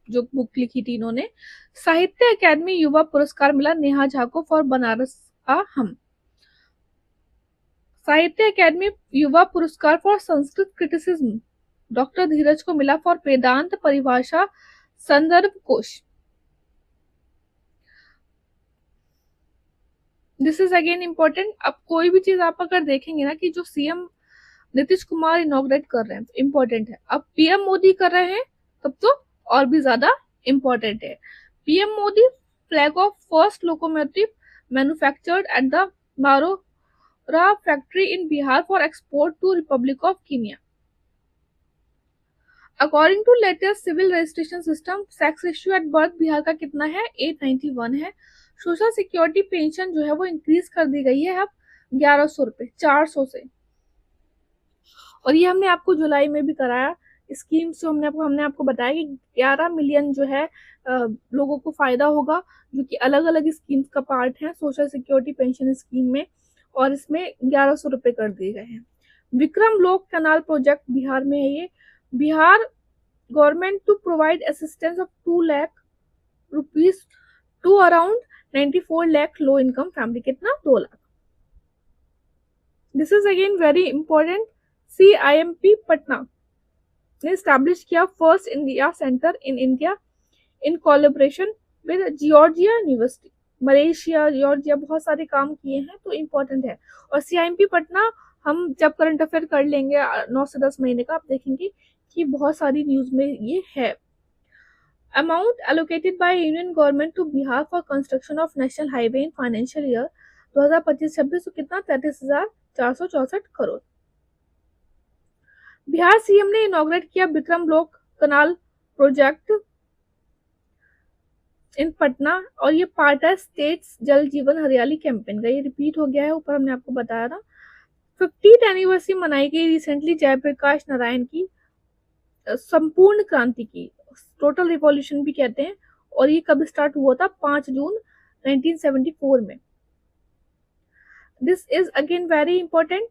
जो बुक लिखी थी इन्होंने। साहित्य अकादमी युवा पुरस्कार मिला नेहा झा को फॉर बनारस का हम। साहित्य अकादमी युवा पुरस्कार फॉर संस्कृत क्रिटिसिज्म डॉक्टर धीरज को मिला फॉर वेदांत परिभाषा संदर्भ कोश। This is again important. अब कोई भी चीज आप अगर देखेंगे ना कि जो सीएम नीतीश कुमार इनॉग्रेट कर रहे हैं तो इम्पोर्टेंट है, अब पीएम मोदी कर रहे हैं तब तो और भी ज्यादा इम्पोर्टेंट है। PM Modi flag off first locomotive manufactured at the Marhowrah factory in Bihar for export to republic of Kenya. According to latest civil registration system sex ratio at birth Bihar का कितना है, 891 है। सोशल सिक्योरिटी पेंशन जो है वो इंक्रीज कर दी गई है अब 1100 रुपए 400 से। और ये हमने आपको जुलाई में भी कराया स्कीम से, हमने आपको बताया कि 11 मिलियन जो है लोगों को फायदा होगा, जो कि अलग अलग स्कीम्स का पार्ट है सोशल सिक्योरिटी पेंशन स्कीम में, और इसमें 1100 रुपए कर दिए गए हैं। विक्रम लोक कैनाल प्रोजेक्ट बिहार में है ये। Bihar government to provide assistance of 2 lakh rupees to around 94 lakh low income family. कितना, 2 lakh. This is again very important. CIMP Patna ने स्टैब्लिश किया first India centre in India in collaboration with Georgia university. Malaysia, Georgia बहुत सारे काम किए हैं, तो इम्पोर्टेंट है। और CIMP पटना हम जब करंट अफेयर कर लेंगे 9 से 10 महीने का, आप देखेंगे कि बहुत सारी न्यूज में ये है। Amount allocated by union government to Bihar for construction of national highway in financial year 2025-26 तो कितना, 33,464 करोड़। बिहार सीएम ने इनॉग्रेट किया विक्रम लोक कनाल प्रोजेक्ट इन पटना, और ये पार्ट है स्टेट्स जल जीवन हरियाली कैंपेन का। ये रिपीट हो गया है, ऊपर हमने आपको बताया था। 50th एनिवर्सरी मनाई गई रिसेंटली जयप्रकाश नारायण की संपूर्ण क्रांति की, टोटल रिवॉल्यूशन भी कहते हैं। और ये कब स्टार्ट हुआ था, 5 जून 1974 में। This is again very important.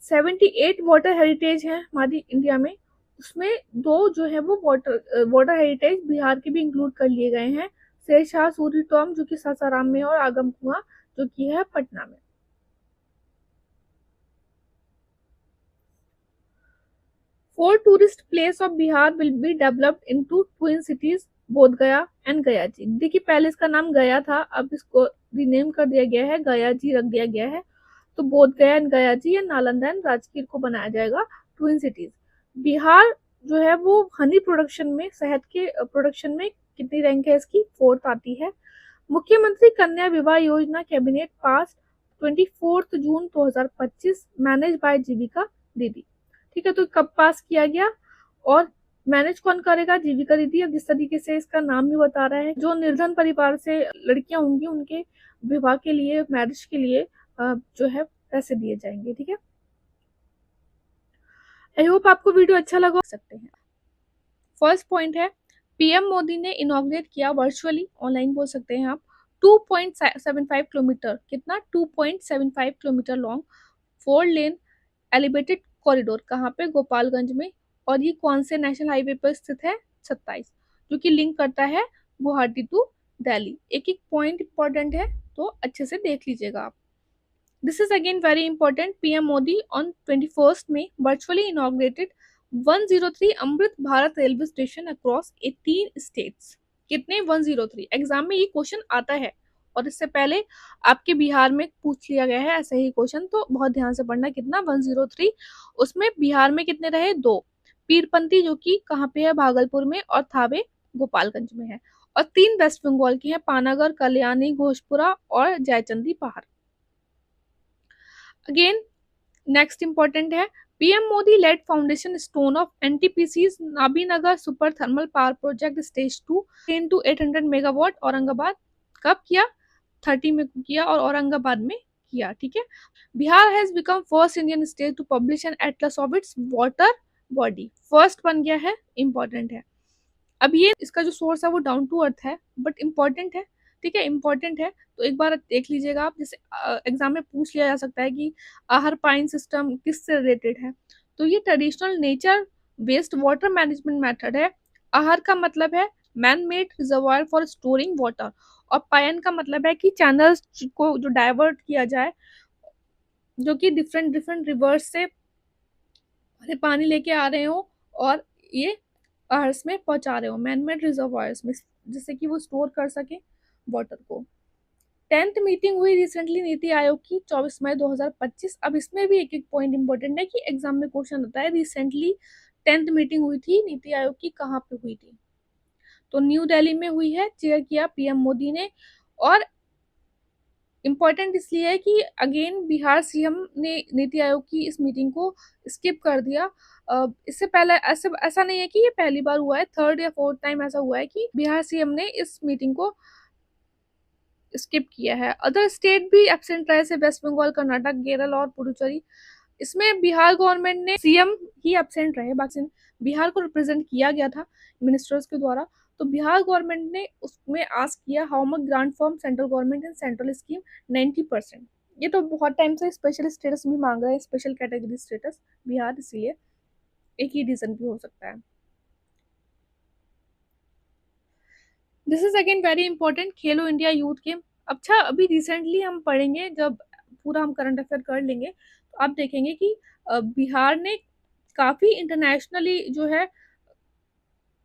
78 water heritage है हमारी इंडिया में, उसमें 2 जो है वो वाटर हेरिटेज बिहार के भी इंक्लूड कर लिए गए हैं। शेरशाह सूरी टॉम जो कि सासाराम में, और आगम कुआं जो कि है पटना में। Four tourist place of Bihar will be developed into twin cities बोध गया एंड गया जी। देखिए पहले इसका नाम गया था, अब इसको रीनेम कर दिया गया है, गया जी रख दिया गया है। तो बोध गया एंड गया जी या नालंदा एंड राजगीर को बनाया जाएगा ट्विन सिटीज। बिहार जो है वो हनी प्रोडक्शन में, शहद के प्रोडक्शन में कितनी रैंक है इसकी, 4th आती है। मुख्यमंत्री कन्या विवाह योजना कैबिनेट पास 24 जून 2025, मैनेज बाय जीविका दीदी। ठीक है, तो कब पास किया गया और मैनेज कौन करेगा, जीविका दीदी। अब जिस तरीके से इसका नाम भी बता रहा है, जो निर्धन परिवार से लड़कियां होंगी उनके विवाह के लिए, मैरिज के लिए जो है पैसे दिए जाएंगे। ठीक है, आई होप आपको वीडियो अच्छा लगा सकते हैं। फर्स्ट पॉइंट है, पीएम मोदी ने इनॉग्रेट किया वर्चुअली, ऑनलाइन बोल सकते हैं आप, 2.75 किलोमीटर, कितना 2.75 kilometre long 4 lane elevated corridor, कहाँ पे, गोपालगंज में। और ये कौन से नेशनल हाईवे पर स्थित है, 27, जो कि लिंक करता है गुवाहाटी टू दिल्ली। एक एक पॉइंट इंपॉर्टेंट है तो अच्छे से देख लीजिएगा आप। This is again very important. PM Modi on 21st May virtually inaugurated 103 Amrit Bharat railway station across 18 states। कितने, 103। एग्जाम में ये क्वेश्चन आता है और इससे पहले आपके बिहार में पूछ लिया गया है ऐसे ही क्वेश्चन, तो बहुत ध्यान से पढ़ना। कितना, 103। उसमें बिहार में कितने रहे, 2। पीरपंती जो कि कहाँ पे है, भागलपुर में, और थावे गोपालगंज में है। और 3 वेस्ट बंगाल की है, पानागढ़, कल्याणी, घोषपुरा और Jaichandi Pahar. Again next important है, PM Modi laid foundation stone of NTPC's Nabinagar super thermal power project stage 2 into 800 megawatt, Aurangabad. कब किया, 30 में किया और औरंगाबाद में किया। ठीक है, Bihar has become first Indian state to publish an atlas of its water body, first बन गया है, इंपॉर्टेंट है। अब ये इसका जो सोर्स है वो डाउन टू अर्थ है बट इम्पॉर्टेंट है। ठीक है, इम्पॉर्टेंट है तो एक बार देख लीजिएगा आप। जैसे एग्जाम में पूछ लिया जा सकता है कि आहर पाइन सिस्टम किससे रिलेटेड है, तो ये traditional nature based water management method है। आहर का मतलब है man made reservoir for storing water, और पायन का मतलब है कि चैनल्स को जो डाइवर्ट किया जाए, जो कि डिफरेंट डिफरेंट रिवर्स से पानी लेके आ रहे हो और ये अर्थ में पहुंचा रहे हो, मैनमेड रिजर्वायर्स में, जिससे कि वो स्टोर कर सके वाटर को। 10th मीटिंग हुई रिसेंटली नीति आयोग की 24 मई 2025। अब इसमें भी एक एक पॉइंट इंपॉर्टेंट है कि एग्जाम में क्वेश्चन होता है, रिसेंटली 10th मीटिंग हुई थी नीति आयोग की, कहाँ पे हुई थी, तो न्यू दिल्ली में हुई है, चेयर किया पीएम मोदी ने। और इम्पॉर्टेंट इसलिए है कि अगेन बिहार सीएम ने नीति आयोग की इस मीटिंग को स्किप कर दिया। इससे पहले ऐसा नहीं है कि ये पहली बार हुआ है, 3rd या 4th टाइम ऐसा हुआ है कि बिहार सीएम ने इस मीटिंग को स्किप किया है। अदर स्टेट भी एब्सेंट रहे, से वेस्ट बंगाल, कर्नाटक, केरल और पुडुचेरी। इसमें बिहार गवर्नमेंट ने सीएम ही एब्सेंट रहे, बाकी बिहार को रिप्रेजेंट किया गया था मिनिस्टर्स के द्वारा। तो बिहार गवर्नमेंट ने उसमें आस्क किया how much grant from central government in central scheme, 90%। ये तो बहुत टाइम से स्पेशल स्टेटस भी मांग रहे हैं, स्पेशल कैटेगरी स्टेटस बिहार, इसीलिए एक ही रीजन भी हो सकता है। This is again very important, Khelo India youth game. अच्छा, अभी रिसेंटली हम पढ़ेंगे, जब पूरा हम करंट अफेयर कर लेंगे तो आप देखेंगे कि बिहार ने काफी इंटरनेशनली जो है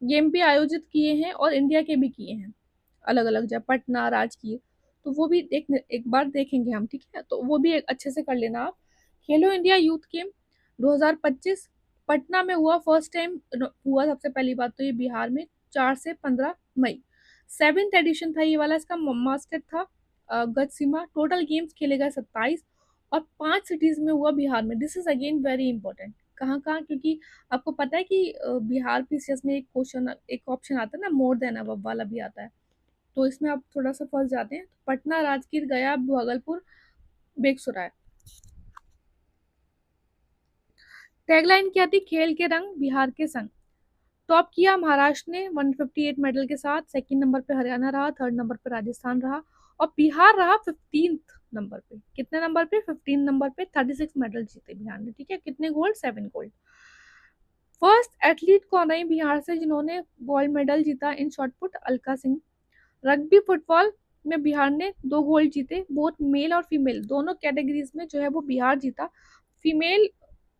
गेम भी आयोजित किए हैं और इंडिया के भी किए हैं, अलग अलग जगह, पटना, राजकीय, तो वो भी एक बार देखेंगे हम। ठीक है, तो वो भी अच्छे से कर लेना आप। खेलो इंडिया यूथ गेम 2025 पटना में हुआ, फर्स्ट टाइम हुआ, सबसे पहली बात तो ये बिहार में, 4 से 15 मई। 7th एडिशन था ये वाला, इसका मास्टर था गज सीमा। टोटल गेम्स खेले गए 27 और 5 सिटीज में हुआ बिहार में। This is again very important, कहाँ कहाँ, क्योंकि आपको पता है कि बिहार पीसीएस में एक क्वेश्चन, एक ऑप्शन आता है ना, मोर देन अबव वाला भी आता है, तो इसमें आप थोड़ा सा फंस जाते हैं। पटना, राजगीर, गया, भागलपुर, बेगूसराय। टैगलाइन क्या थी, खेल के रंग बिहार के संग। टॉप किया महाराष्ट्र ने 158 मेडल के साथ, सेकंड नंबर पे हरियाणा रहा, थर्ड नंबर पे राजस्थान रहा और बिहार रहा 15th नंबर पे। कितने नंबर पे, 15 नंबर पे। 36 मेडल जीते बिहार ने। ठीक है, कितने गोल्ड, 7 गोल्ड। फर्स्ट एथलीट कौन रही बिहार से जिन्होंने गोल्ड मेडल जीता in shot put, Alka Singh. Rugby football में बिहार ने 2 गोल्ड जीते, बोथ मेल और फीमेल दोनों कैटेगरीज में जो है वो बिहार जीता। फीमेल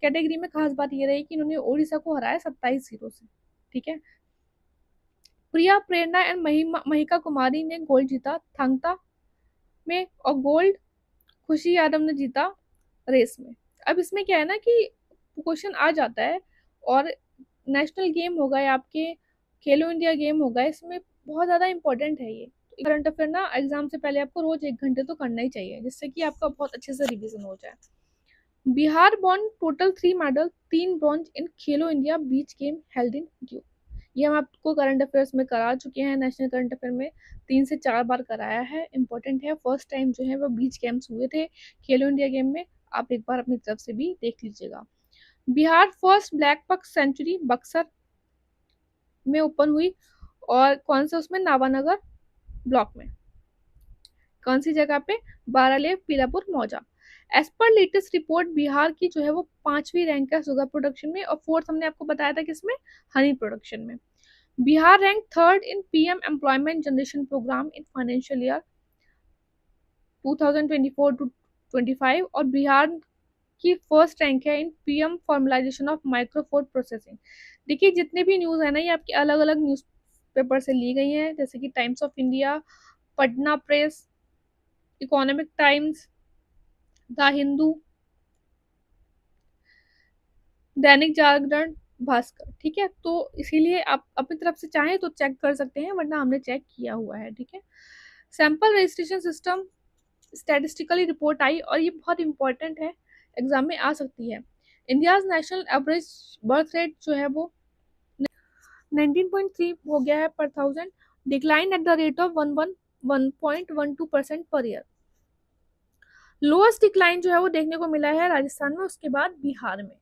कैटेगरी में खास बात ये रही कि इन्होंने ओडिशा को हराया 27-0 से। ठीक है, प्रिया, प्रेरणा एंड महिका कुमारी ने गोल्ड जीता थांगता में, और गोल्ड खुशी यादव ने जीता रेस में। अब इसमें क्या है ना कि क्वेश्चन आ जाता है, और नेशनल गेम होगा या आपके खेलो इंडिया गेम होगा, इसमें बहुत ज़्यादा इंपॉर्टेंट है ये। करंट अफेयर ना एग्जाम से पहले आपको रोज 1 घंटे तो करना ही चाहिए, जिससे कि आपका बहुत अच्छे से रिवीजन हो जाए। Bihar won total 3 medal, 3 bronze in Khelo India beach game held in Diu. ये हम आपको करंट अफेयर्स में करा चुके हैं, नेशनल करंट अफेयर में 3 से 4 बार कराया है, इंपॉर्टेंट है। फर्स्ट टाइम जो है वो बीच गेम्स हुए थे खेलो इंडिया गेम में, आप एक बार अपनी तरफ से भी देख लीजिएगा। बिहार फर्स्ट ब्लैक पक सेंचुरी बक्सर में ओपन हुई, और कौन सा उसमें, नावानगर ब्लॉक में, कौन सी जगह पे, बारालेव पीलापुर मौजा। As per latest report Bihar की जो है वो 5वीं रैंक है शुगर प्रोडक्शन में, और फोर्थ हमने आपको बताया था किसमें, हनी प्रोडक्शन में। Bihar rank third in PM employment generation programme in financial year 2024 to 25, और बिहार की फर्स्ट रैंक है in PM formalisation of micro food processing. देखिए जितने भी न्यूज़ है ना, ये आपके अलग अलग न्यूज़ पेपर से ली गई हैं, जैसे कि times of India, Patna press, economic times, the Hindu, Dainik Jagran, Bhaskar. ठीक है, तो इसीलिए आप अपनी तरफ से चाहें तो चेक कर सकते हैं, वरना हमने चेक किया हुआ है। ठीक है, sample registration system statistically report आई, और ये बहुत इंपॉर्टेंट है, एग्जाम में आ सकती है। India's national average birth rate जो है वो 19.3 हो गया है पर 1000, decline at the rate of 1.12% per year. Lowest decline जो है वो देखने को मिला है राजस्थान में, उसके बाद बिहार में।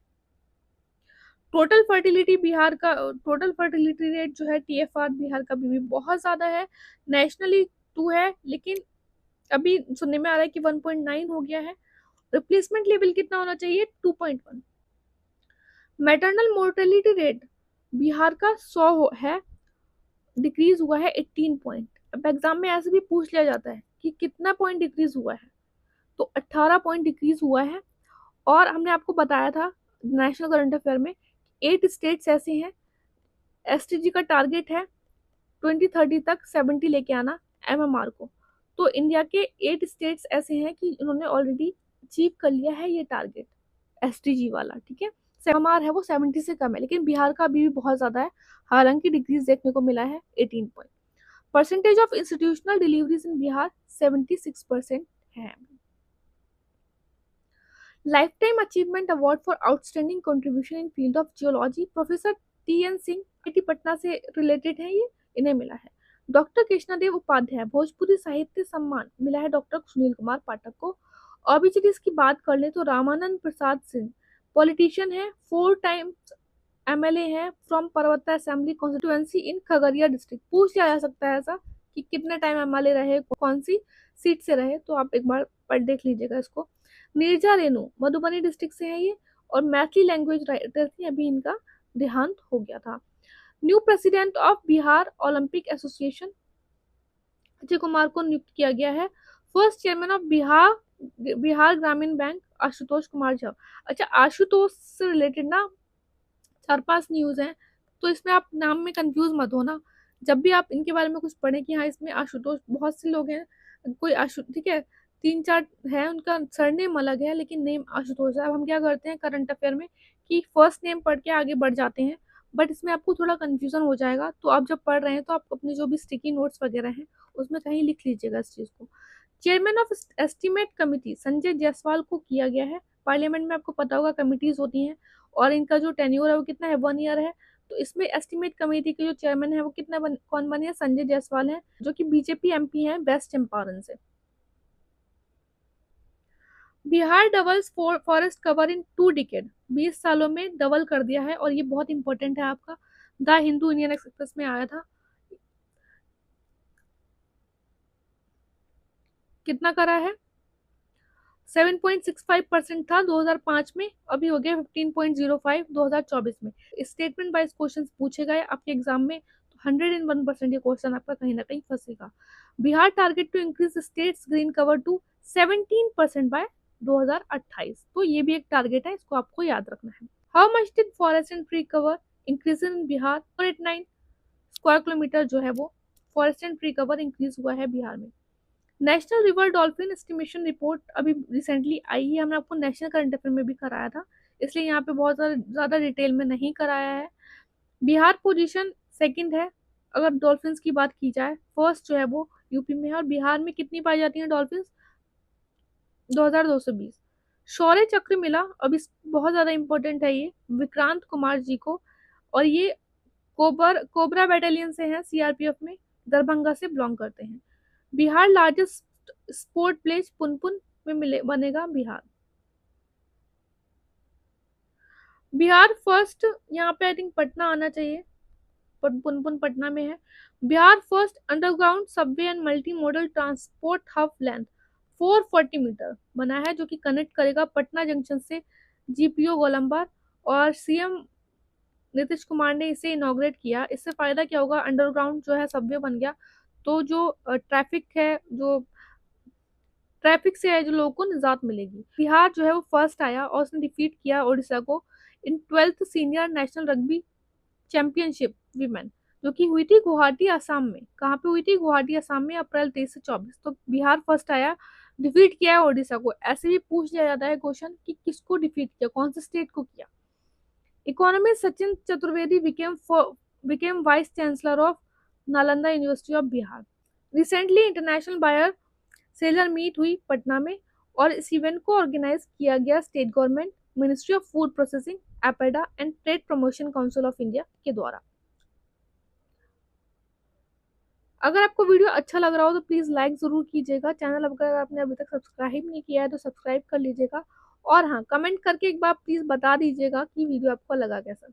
टोटल फर्टिलिटी बिहार का, टोटल फर्टिलिटी रेट जो है टीएफआर बिहार का भी बहुत ज्यादा है, नेशनली 2 है, लेकिन अभी सुनने में आ रहा है कि 1.9 हो गया है। रिप्लेसमेंट लेवल कितना होना चाहिए, 2.1। मैटरनल मोर्टेलिटी रेट बिहार का 100 है, डिक्रीज हुआ है 18 पॉइंट। अब एग्जाम में ऐसे भी पूछ लिया जाता है कि कितना पॉइंट डिक्रीज हुआ है, तो 18 पॉइंट डिक्रीज हुआ है। और हमने आपको बताया था नेशनल करंट अफेयर में 8 स्टेट्स ऐसे हैं, एसटीजी का टारगेट है 2030 तक 70 लेके आना एमएमआर को। तो इंडिया के 8 स्टेट्स ऐसे हैं कि उन्होंने ऑलरेडी अचीव कर लिया है ये टारगेट, एसटीजी वाला। ठीक है, एमएमआर है वो 70 से कम है, लेकिन बिहार का अभी भी बहुत ज्यादा है, हालांकि डिक्रीज देखने को मिला है 18 point. Percentage of institutional deliveries in Bihar 76% है। Life time achievement award for outstanding contribution in field of geology professor TN Singh, IT Patna से रिलेटेड है ये, इन्हें मिला है। डॉक्टर कृष्णादेव उपाध्याय भोजपुरी साहित्य सम्मान मिला है डॉक्टर सुनील कुमार पाठक को। ओबीसीडीज की बात कर ले तो रामानंद प्रसाद सिंह पॉलिटिशियन है, 4 टाइम्स एमएलए है from Parbatta assembly constituency in Khagaria district. पूछ लिया जा सकता है ऐसा कि कितने टाइम एमएलए रहे, कौन सी सीट से रहे, तो आप एक बार पढ़ देख लीजिएगा इसको। नीरजा रेणु मधुबनी डिस्ट्रिक्ट से है ये, और मैथिली लैंग्वेज राइटर थी, अभी इनका देहांत हो गया था। New president of Bihar Olympic association Ajay Kumar को नियुक्त किया गया है। फर्स्ट चेयरमैन ऑफ बिहार ग्रामीण बैंक आशुतोष कुमार झा। अच्छा, आशुतोष से रिलेटेड ना 4-5 न्यूज हैं, तो इसमें आप नाम में कंफ्यूज मत हो ना। जब भी आप इनके बारे में कुछ पढ़ें कि हाँ इसमें आशुतोष, बहुत से लोग हैं, कोई आशु, ठीक है, 3-4 है, उनका सरनेम अलग है लेकिन नेम आशुतोष है। अब हम क्या करते हैं करंट अफेयर में कि फर्स्ट नेम पढ़ के आगे बढ़ जाते हैं, बट इसमें आपको थोड़ा कंफ्यूजन हो जाएगा, तो आप जब पढ़ रहे हैं तो आप अपने जो भी स्टिकी नोट्स वगैरह हैं उसमें कहीं लिख लीजिएगा इस चीज को। Chairman of estimate committee Sanjay Jaiswal को किया गया है। पार्लियामेंट में आपको पता होगा कमिटीज होती हैं, और इनका जो टेन्योर है वो कितना है, 1 ईयर है। तो इसमें एस्टीमेट कमेटी के जो चेयरमैन है वो कौन बने हैं, संजय जायसवाल हैं, जो कि बीजेपी एमपी हैं वेस्ट चंपारण से। Bihar doubles forest cover in 2 decade, 20 सालों में डबल कर दिया है, और ये बहुत इंपॉर्टेंट है आपका, द हिंदू इंडियन एक्सप्रेस में आया था। कितना करा है, 7.65% था 2005 में, अभी हो गया 15.05 2024 में। स्टेटमेंट वाइज क्वेश्चन पूछे गए आपके एग्जाम में, तो 101% ये क्वेश्चन आपका कहीं ना कहीं फंसेगा। Bihar target to increase state's green cover to 17% by 2028, तो ये भी एक टारगेट है, इसको आपको याद रखना है। How much did forest and tree cover increase in Bihar, 489 square kilometre जो है वो forest and tree cover increase हुआ है बिहार में। National river dolphin estimation report अभी रिसेंटली आई है, हमने आपको नेशनल करंट अफेयर में भी कराया था, इसलिए यहाँ पे बहुत ज़्यादा डिटेल में नहीं कराया है। बिहार पोजीशन सेकंड है अगर डॉल्फिन्स की बात की जाए, फर्स्ट जो है वो यूपी में है। और बिहार में कितनी पाई जाती हैं डॉल्फिन्स? 2220। शौर्य चक्र मिला, अब इस बहुत ज़्यादा इम्पोर्टेंट है ये, विक्रांत कुमार जी को, और ये कोबरा बैटालियन से हैं, सीआरपीएफ में, दरभंगा से बिलोंग करते हैं। Bihar largest sport place Punpun में मिले बनेगा बिहार। बिहार फर्स्ट, यहाँ पे आई थिंक पटना आना चाहिए, पुनपुन पटना में है। Bihar first underground subway and multi modal transport hub length 440 metre बना है, जो कि कनेक्ट करेगा पटना जंक्शन से जीपीओ गोलंबर, और सीएम नीतीश कुमार ने इसे इनॉग्रेट किया। इससे फायदा क्या होगा, अंडरग्राउंड जो है सबवे बन गया, तो जो ट्रैफिक है, जो ट्रैफिक से है, जो लोगों को निजात मिलेगी। बिहार जो है वो फर्स्ट आया और उसने डिफीट किया उड़ीसा को इन 12th senior national rugby championship women, जो कि हुई थी गुवाहाटी असम में। कहाँ पे हुई थी? गुवाहाटी असम में, अप्रैल 23 से 24। तो बिहार फर्स्ट आया, डिफीट किया है ओडिशा को। ऐसे भी पूछ लिया जाता है क्वेश्चन कि किसको डिफीट किया, कौन से स्टेट को किया। Economist Sachin Chaturvedi became vice chancellor of Nalanda university of Bihar. Recently international buyer seller meet हुई पटना में, और इस इवेंट को ऑर्गेनाइज किया गया state government, ministry of food processing, APEDA and trade promotion council of India के द्वारा। अगर आपको वीडियो अच्छा लग रहा हो तो प्लीज़ लाइक ज़रूर कीजिएगा। चैनल अगर आपने अभी तक सब्सक्राइब नहीं किया है तो सब्सक्राइब कर लीजिएगा, और हाँ, कमेंट करके एक बार प्लीज़ बता दीजिएगा कि वीडियो आपको लगा कैसा।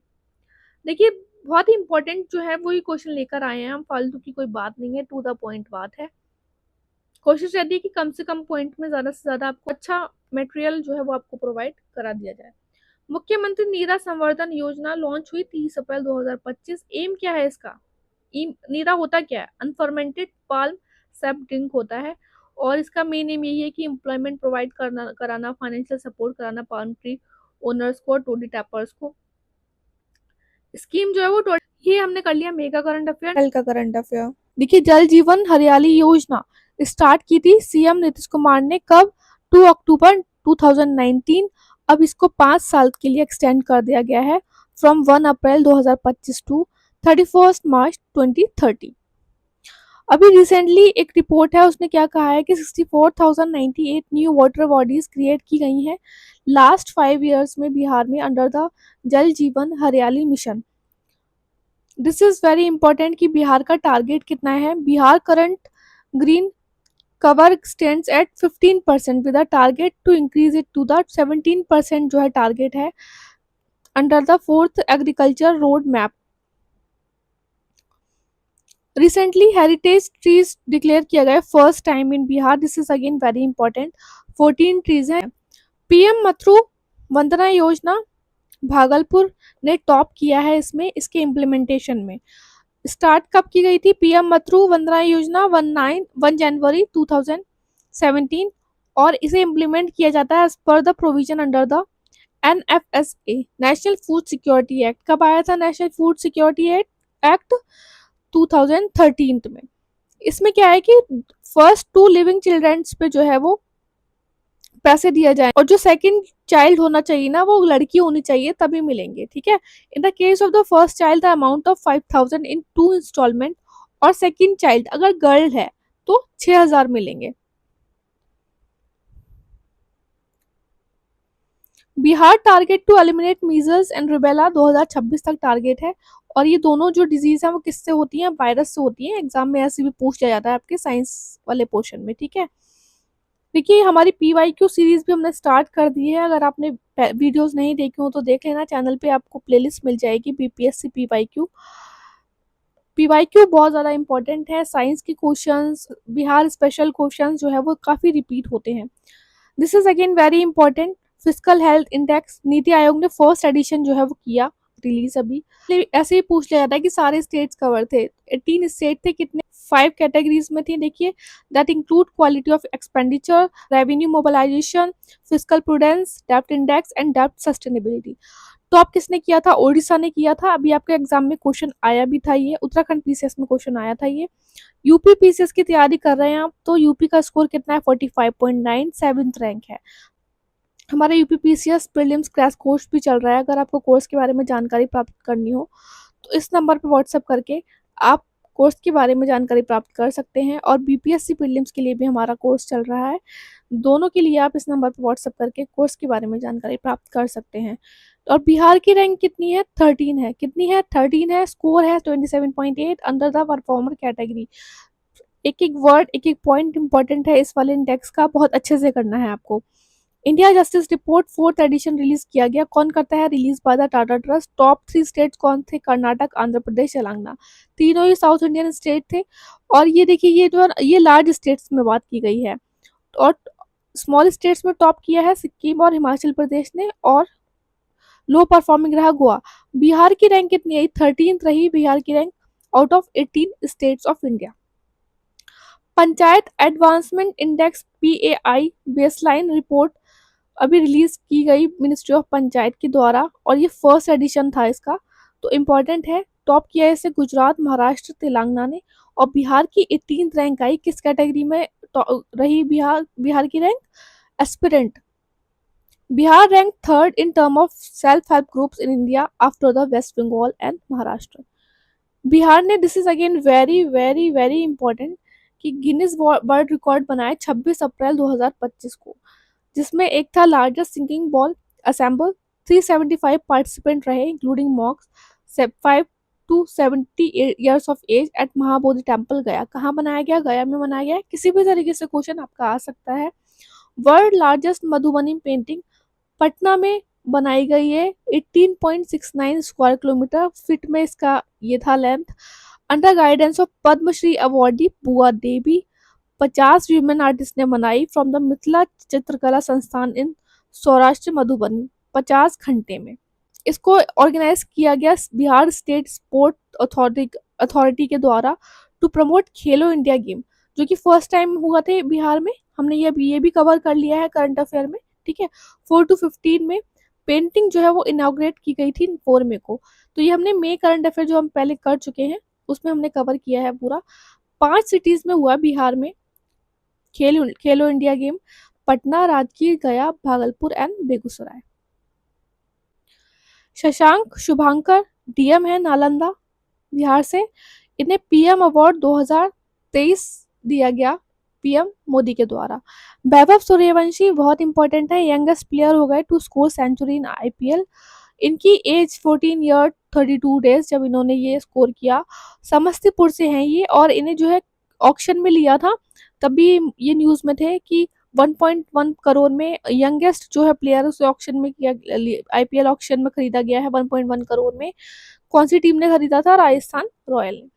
देखिए, बहुत ही इंपॉर्टेंट जो है वही क्वेश्चन लेकर आए हैं हम, फालतू की कोई बात नहीं है, टू द पॉइंट बात है। कोशिश रहती है कि कम से कम पॉइंट में ज़्यादा से ज़्यादा आपको अच्छा मटेरियल जो है वो आपको प्रोवाइड करा दिया जाए। मुख्यमंत्री नीरा संवर्धन योजना लॉन्च हुई 30 अप्रैल 2025। एम क्या है इसका? नीरा होता क्या है? अनफर्मेंटेड पाल्म सैप ड्रिंक होता है, और इसका मेन एम यही है कि एम्प्लॉयमेंट प्रोवाइड कराना, फाइनेंशियल सपोर्ट कराना पाल्म ट्री ओनर्स को और टोडी टैपर्स को। स्कीम जो है वो ये हमने कर लिया मेगा करंट अफेयर। कल का करंट अफेयर देखिए, जल जीवन हरियाली योजना स्टार्ट की थी सीएम नीतीश कुमार ने, कब? 2 अक्टूबर 2019। अब इसको 5 साल के लिए एक्सटेंड कर दिया गया है, फ्रॉम 1 अप्रैल 2025 टू 31 मार्च 2030। अभी रिसेंटली एक रिपोर्ट है, उसने क्या कहा है कि 64,098 न्यू वाटर बॉडीज क्रिएट की गई हैं लास्ट 5 ईयर्स में बिहार में under the Jal Jeevan Hariyali mission. This is very important कि बिहार का टारगेट कितना है। Bihar current green cover stands at 15% with a target to increase it to the 17% जो है टारगेट है under the 4th agriculture road map. Recently heritage trees declare किया गया first time in Bihar, this is again very important. 14 trees हैं। PM Matru Vandana Yojana Bhagalpur ने top किया है इसमें, इसके इम्प्लीमेंटेशन में। स्टार्ट कब की गई थी पीएम मथुरु वंदना योजना? 1 जनवरी 2017, और इसे इम्प्लीमेंट किया जाता है as per the provision under the NFSA national food security act. कब आया था नेशनल फूड सिक्योरिटी एक्ट? 2013 में। इसमें क्या है कि फर्स्ट 2 लिविंग चिल्ड्रंस पे जो है वो पैसे दिया जाए, और जो सेकंड चाइल्ड होना चाहिए ना वो लड़की होनी चाहिए तभी मिलेंगे, ठीक है। In the case of the first child the amount of 5,000 in 2 instalment, और सेकंड चाइल्ड अगर गर्ल है तो 6,000 मिलेंगे। Bihar target to eliminate measles and rubella 2026 तक टारगेट है, और ये दोनों जो डिजीज है वो किससे होती हैं? वायरस से होती हैं। एग्जाम में ऐसे भी पूछ लिया जाता है आपके साइंस वाले पोर्शन में, ठीक है। देखिए, हमारी PYQ सीरीज भी हमने स्टार्ट कर दी है, अगर आपने वीडियोस नहीं देखी हो तो देख लेना, चैनल पे आपको प्लेलिस्ट मिल जाएगी BPSC PYQ। PYQ बहुत ज़्यादा इंपॉर्टेंट है। साइंस के क्वेश्चंस, बिहार स्पेशल क्वेश्चंस जो है वो काफ़ी रिपीट होते हैं। This is again very important. Physical health index NITI Aayog ने फर्स्ट एडिशन जो है वो किया रिलीज अभी। ऐसे ही पूछ लिया जाता है कि सारे स्टेट्स कवर थे, 18 स्टेट थे, कितने? 5 कैटेगरीज में थी। देखिए, that include quality of expenditure, revenue mobilisation, physical prudence, depth index and depth sustainability. Top किसने किया था? ओडिशा ने किया था। अभी आपके एग्जाम में क्वेश्चन आया भी था ये, उत्तराखंड पीसीएस में क्वेश्चन आया था ये। यूपी पीसीएस की तैयारी कर रहे हैं आप, तो यूपी का स्कोर कितना है? 45.9, 7th रैंक है। हमारा UP PCS prelims crash course भी चल रहा है। अगर आपको कोर्स के बारे में जानकारी प्राप्त करनी हो तो इस नंबर पर व्हाट्सएप करके आप कोर्स के बारे में जानकारी प्राप्त कर सकते हैं। और बीपीएससी प्रीलिम्स के लिए भी हमारा कोर्स चल रहा है। दोनों के लिए आप इस नंबर पर व्हाट्सएप करके कोर्स के बारे में जानकारी प्राप्त कर सकते हैं। और बिहार की रैंक कितनी है? 13 है। कितनी है? 13 है। स्कोर है 27.8 अंडर द परफॉर्मर कैटेगरी। एक एक वर्ड, एक एक पॉइंट इंपॉर्टेंट है इस वाले इंडेक्स का, बहुत अच्छे से करना है आपको। India justice report 4th edition release किया गया। कौन करता है? Release by the Tata trust. Top 3 states कौन थे? कर्नाटक, आंध्र प्रदेश, तेलंगाना। तीनों ही साउथ इंडियन स्टेट थे। और ये देखिए, ये जो ये लार्ज स्टेट्स में बात की गई है। और स्मॉल स्टेट्स में टॉप किया है सिक्किम और हिमाचल प्रदेश ने, और लो परफॉर्मिंग रहा गोवा। बिहार की रैंक कितनी आई? 13th रही बिहार की rank out of 18 states of India. Panchayat advancement index PAI baseline report अभी रिलीज की गई मिनिस्ट्री ऑफ पंचायत के द्वारा, और ये फर्स्ट एडिशन था इसका, तो इम्पोर्टेंट है। टॉप किया है इसे गुजरात, महाराष्ट्र, तेलंगाना ने। और बिहार की 18th रैंक आई। किस कैटेगरी में रही बिहार की rank? Aspirant. Bihar rank 3rd in term of self help groups in India after the West Bengal and Maharashtra. Bihar ने, this is again very very very important, कि गिनीज वर्ल्ड रिकॉर्ड बनाया 26 अप्रैल 2025 को, जिसमें एक था largest singing bowl assemble. 375 participant रहे including monks 5 to 70 years of age at Mahabodhi temple Gaya. कहाँ बनाया गया? गया में बनाया गया। किसी भी तरीके से क्वेश्चन आपका आ सकता है। World largest Madhubani painting Patna में बनाई गई है। 18.69 स्क्वायर किलोमीटर फीट में इसका ये था length. Under guidance of Padmashri awardee Bua Devi. 50 women artist ने बनाई फ्रॉम द मिथिला चित्रकला संस्थान इन सौराष्ट्र मधुबनी 50 घंटे में। इसको ऑर्गेनाइज किया गया बिहार स्टेट स्पोर्ट अथॉरिटी के द्वारा to promote Khelo India game, जो कि फर्स्ट टाइम हुआ थे बिहार में। हमने ये भी कवर कर लिया है करंट अफेयर में, ठीक है। 4 to 15 में पेंटिंग जो है वो इनॉग्रेट की गई थी 4 मई को। तो ये हमने मई करंट अफेयर जो हम पहले कर चुके हैं उसमें हमने कवर किया है पूरा। 5 सिटीज में हुआ बिहार में खेलो इंडिया गेम: पटना, राजगीर, गया, भागलपुर एंड बेगूसराय। शशांक शुभांकर डीएम है नालंदा बिहार से। इन्हें पीएम अवार्ड 2023 दिया गया पीएम मोदी के द्वारा। वैभव सूर्यवंशी बहुत इंपॉर्टेंट है, यंगेस्ट प्लेयर हो गए to score century in IPL. इनकी एज 14 ईयर 32 डेज जब इन्होंने ये स्कोर किया। समस्तीपुर से हैं ये, और इन्हें जो है ऑक्शन में लिया था, तभी ये न्यूज में थे कि 1.1 करोड़ में यंगेस्ट जो है प्लेयर उसे ऑक्शन में किया, आईपीएल ऑक्शन में खरीदा गया है 1.1 करोड़ में। कौन सी टीम ने खरीदा था? राजस्थान रॉयल ने।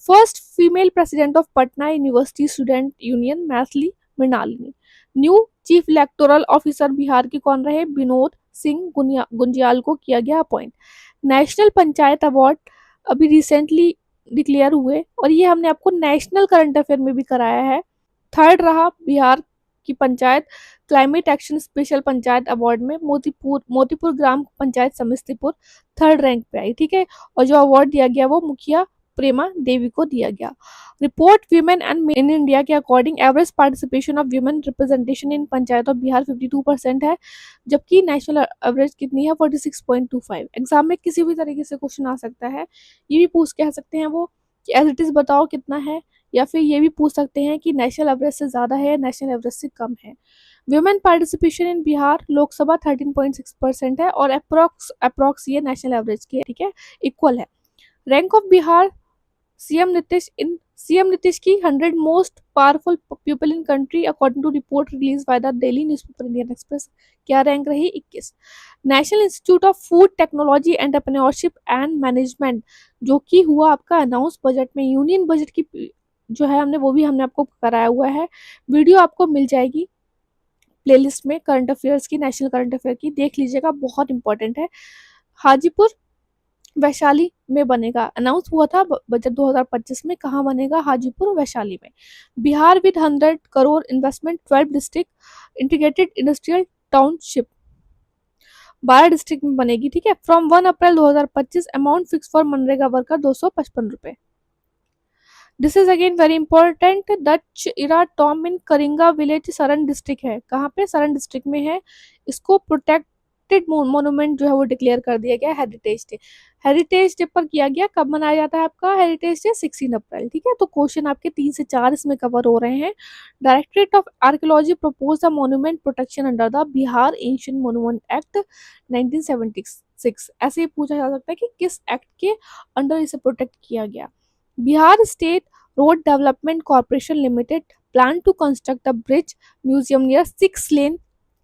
First female president of Patna university student union Maithili Mrinalini. New chief electoral officer Bihar के कौन रहे? विनोद सिंह गुंजियाल को किया गया अपॉइंट। नेशनल पंचायत अवार्ड अभी रिसेंटली डिक्लेयर हुए, और ये हमने आपको नेशनल करंट अफेयर में भी कराया है। 3rd रहा बिहार की panchayat climate action special panchayat award में मोतीपुर ग्राम पंचायत समस्तीपुर 3rd रैंक पे आई, ठीक है। और जो अवार्ड दिया गया वो मुखिया प्रेमा देवी को दिया गया। Report women and in India के according average participation of women representation in panchayat of Bihar 52% है, जबकि नेशनल एवरेज कितनी है? 46.25। एग्जाम में किसी भी तरीके से क्वेश्चन आ सकता है। ये भी पूछ कह सकते हैं वो कि एज इट इज बताओ कितना है, या फिर ये भी पूछ सकते हैं कि नेशनल एवरेज से ज़्यादा है या नेशनल एवरेज से कम है। Women participation in Bihar Lok Sabha 13.6% है, और अप्रॉक्स ये नेशनल एवरेज की है, ठीक है, इक्वल है। Rank of Bihar CM Nitish की 100 most powerful people in country according to report release by the daily newspaper Indian express. क्या रैंक रही? 21। National institute of food technology entrepreneurship and management, जो कि हुआ आपका अनाउंस बजट में, यूनियन बजट की जो है वो भी हमने आपको कराया हुआ है। वीडियो आपको मिल जाएगी प्लेलिस्ट में करंट अफेयर्स की, नेशनल करंट अफेयर की, देख लीजिएगा, बहुत इंपॉर्टेंट है। हाजीपुर वैशाली में बनेगा, अनाउंस हुआ था बजट 2025 में। कहाँ बनेगा? हाजीपुर वैशाली में। Bihar with 100 crore investment 12 district integrated industrial township. 12 district में बनेगी, ठीक है। From 1 April 2025 amount fix for मनरेगा वर्कर 255 रुपए। This is again very important. Dutch era tomb in Karinga village Saran district है, कहाँ पे, सरन डिस्ट्रिक्ट में है। इसको प्रोटेक्टेड मोन्यूमेंट जो है वो डिक्लेयर कर दिया गया हेरिटेज डे। हेरिटेज डे पर किया गया, कब मनाया जाता है आपका हेरिटेज डे, 16 अप्रैल, ठीक है। तो क्वेश्चन आपके 3 से 4 इसमें कवर हो रहे हैं। Directorate of archaeology propose the monument protection under the Bihar ancient monument act 1976। ऐसे ही पूछा जा सकता है कि किस एक्ट के अंडर इसे प्रोटेक्ट किया गया। Bihar State Road Development Corporation Limited plan to construct a bridge museum near 6-lane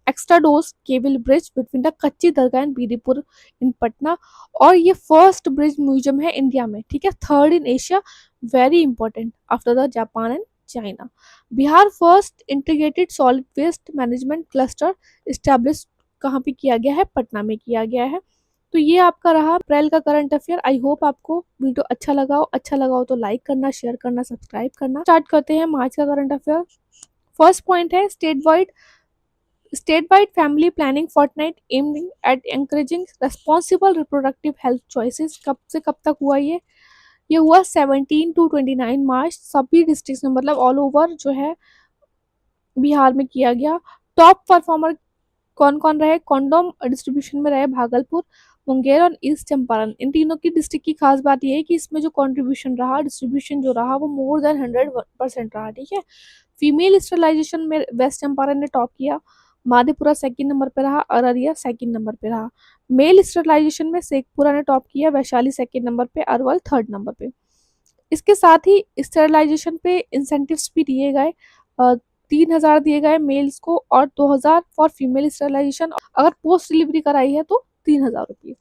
extra doors cable bridge between the कच्ची दरगाह एंड बीदीपुर इन पटना। और ये फर्स्ट ब्रिज म्यूजियम है इंडिया में, ठीक है, third in Asia, very important after the Japan and China. Bihar first integrated solid waste management cluster establish कहाँ पे किया गया है, पटना में किया गया है। तो ये आपका रहा अप्रैल का करंट अफेयर। आई होप आपको वीडियो अच्छा लगा हो तो लाइक करना, शेयर करना, सब्सक्राइब करना। स्टार्ट करते हैं मार्च का करंट अफेयर। फर्स्ट पॉइंट है state wide family planning fortnight aiming at encouraging responsible reproductive health choices. कब से कब तक हुआ ये हुआ 17 to 29 मार्च। सभी डिस्ट्रिक्ट में, मतलब ऑल ओवर जो है बिहार में किया गया। टॉप परफॉर्मर कौन कौन रहे, कॉन्डोम डिस्ट्रीब्यूशन में रहे भागलपुर, मुंगेर और ईस्ट चंपारण। इन तीनों की डिस्ट्रिक्ट की खास बात यह है कि इसमें जो कंट्रीब्यूशन रहा, डिस्ट्रीब्यूशन जो रहा वो मोर देन 100% रहा, ठीक है। फीमेल स्टरलाइजेशन में वेस्ट चंपारण ने टॉप किया, माधेपुरा सेकंड नंबर पे रहा, अररिया सेकंड नंबर पे रहा। मेल स्टरलाइजेशन में शेखपुरा ने टॉप किया, वैशाली सेकंड नंबर पे, अरवल थर्ड नंबर पे। इसके साथ ही स्टरलाइजेशन पे इंसेंटिव्स भी दिए गए, 3,000 दिए गए मेल्स को और 2,000 फॉर फीमेल स्टरलाइजेशन। अगर पोस्ट डिलीवरी कराई है तो 3,000 रुपये।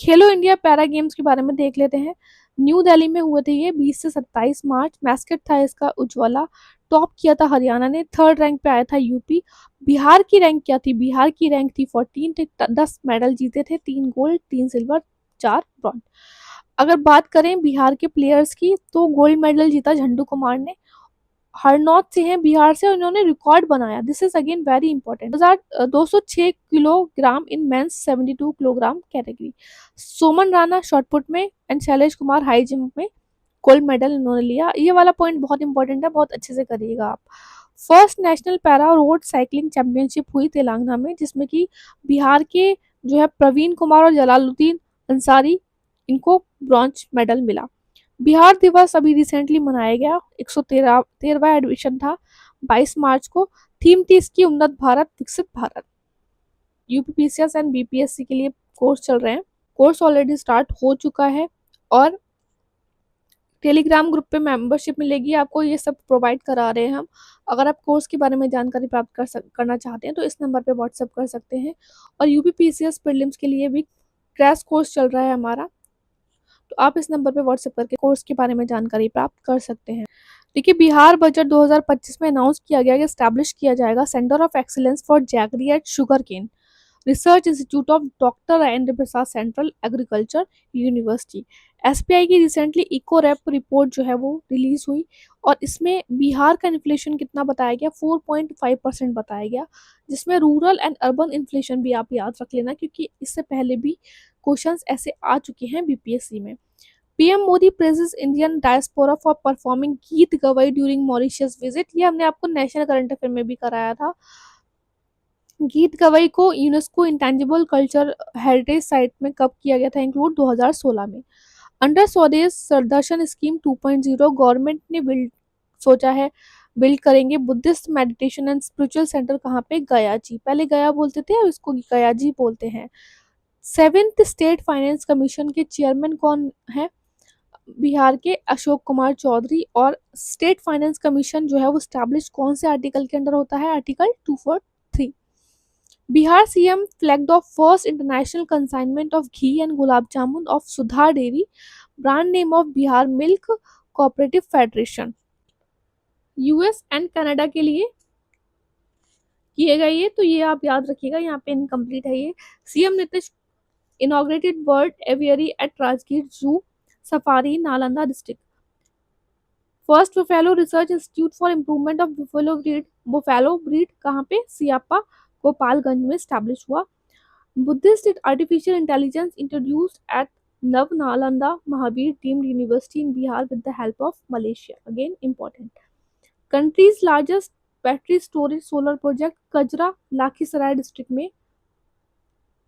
खेलो इंडिया पैरा गेम्स के बारे में देख लेते हैं। न्यू दिल्ली में हुए थे ये 20 से 27 मार्च। मैस्केट था इसका उज्ज्वला। टॉप किया था हरियाणा ने, थर्ड रैंक पे आया था यूपी। बिहार की रैंक क्या थी, बिहार की रैंक थी 14। 10 मेडल जीते थे, 3 गोल्ड 3 सिल्वर 4 ब्रॉन्ज। अगर बात करें बिहार के प्लेयर्स की तो गोल्ड मेडल जीता झंडू कुमार ने, हरनौत से हैं बिहार से, उन्होंने रिकॉर्ड बनाया। This is again very important. 206 kilogram in men's 72 kilogram category. Soman Rana shot put में and Shailesh Kumar high jump में गोल्ड मेडल इन्होंने लिया। ये वाला पॉइंट बहुत इंपॉर्टेंट है, बहुत अच्छे से करिएगा आप। First national para road cycling championship हुई तेलंगाना में, जिसमें कि बिहार के जो है प्रवीण कुमार और जलालुद्दीन अंसारी, इनको ब्रॉन्ज मेडल मिला। बिहार दिवस अभी रिसेंटली मनाया गया, 113वां एडिशन था 22 मार्च को। थीम थी इसकी उन्नत भारत विकसित भारत। यूपीपीसीएस एंड बीपीएससी के लिए कोर्स चल रहे हैं, कोर्स ऑलरेडी स्टार्ट हो चुका है और टेलीग्राम ग्रुप पे मेंबरशिप मिलेगी आपको, ये सब प्रोवाइड करा रहे हैं हम। अगर आप कोर्स के बारे में जानकारी प्राप्त करना चाहते हैं तो इस नंबर पे व्हाट्सअप कर सकते हैं। और यूपीपीसीएस प्रीलिम्स के लिए भी क्रैश कोर्स चल रहा है हमारा, तो आप इस नंबर पे व्हाट्सएप करके कोर्स के बारे में जानकारी प्राप्त कर सकते हैं। देखिए, बिहार बजट 2025 में अनाउंस किया गया कि एस्टैब्लिश किया जाएगा centre of excellence for jaggery at sugar cane research institute of doctor Rajendra Prasad central agriculture university. SPI की रिसेंटली इको रैप रिपोर्ट जो है वो रिलीज हुई और इसमें बिहार का इन्फ्लेशन कितना बताया गया, 4.5% बताया गया, जिसमें रूरल एंड अर्बन इन्फ्लेशन भी आप याद रख लेना, क्योंकि इससे पहले भी क्वेश्चंस ऐसे आ चुके हैं बीपीएससी में। PM Modi praises Indian diaspora for performing गीत गवई ड्यूरिंग मॉरिशियस विजिट। ये हमने आपको नेशनल करंट अफेयर में भी कराया था। गीत गवई को UNESCO intangible culture heritage site में कब किया गया था इंक्लूड, 2016 में। अंडर स्वदेश दर्शन स्कीम 2.0 गवर्नमेंट ने बिल्ड करेंगे Buddhist meditation and spiritual centre, कहाँ पे, गया जी। पहले गया बोलते थे, अब इसको गया जी बोलते हैं। 7th स्टेट फाइनेंस कमीशन के चेयरमैन कौन है, बिहार के अशोक कुमार चौधरी। और स्टेट फाइनेंस कमीशन जो है वो स्टैब्लिश कौन से आर्टिकल के अंडर होता है, article 243। Bihar CM flagged of first international consignment of ghee and gulab jamun of Sudha dairy, brand name of Bihar milk cooperative federation. US and Canada के लिए किए गए ये, तो ये आप याद रखिएगा, यहाँ पे इनकम्प्लीट है ये। CM Nitish inaugurated bird aviary at Rajgir zoo safari Nalanda district. First buffalo research institute for improvement of buffalo breed कहाँ पे, सियापा गोपालगंज में स्टैब्लिश हुआ। Buddhist artificial intelligence introduced at Nav Nalanda Mahavir deemed university in Bihar with the help of Malaysia, again important. Country's largest battery storage solar project Kajra Lakhisarai district में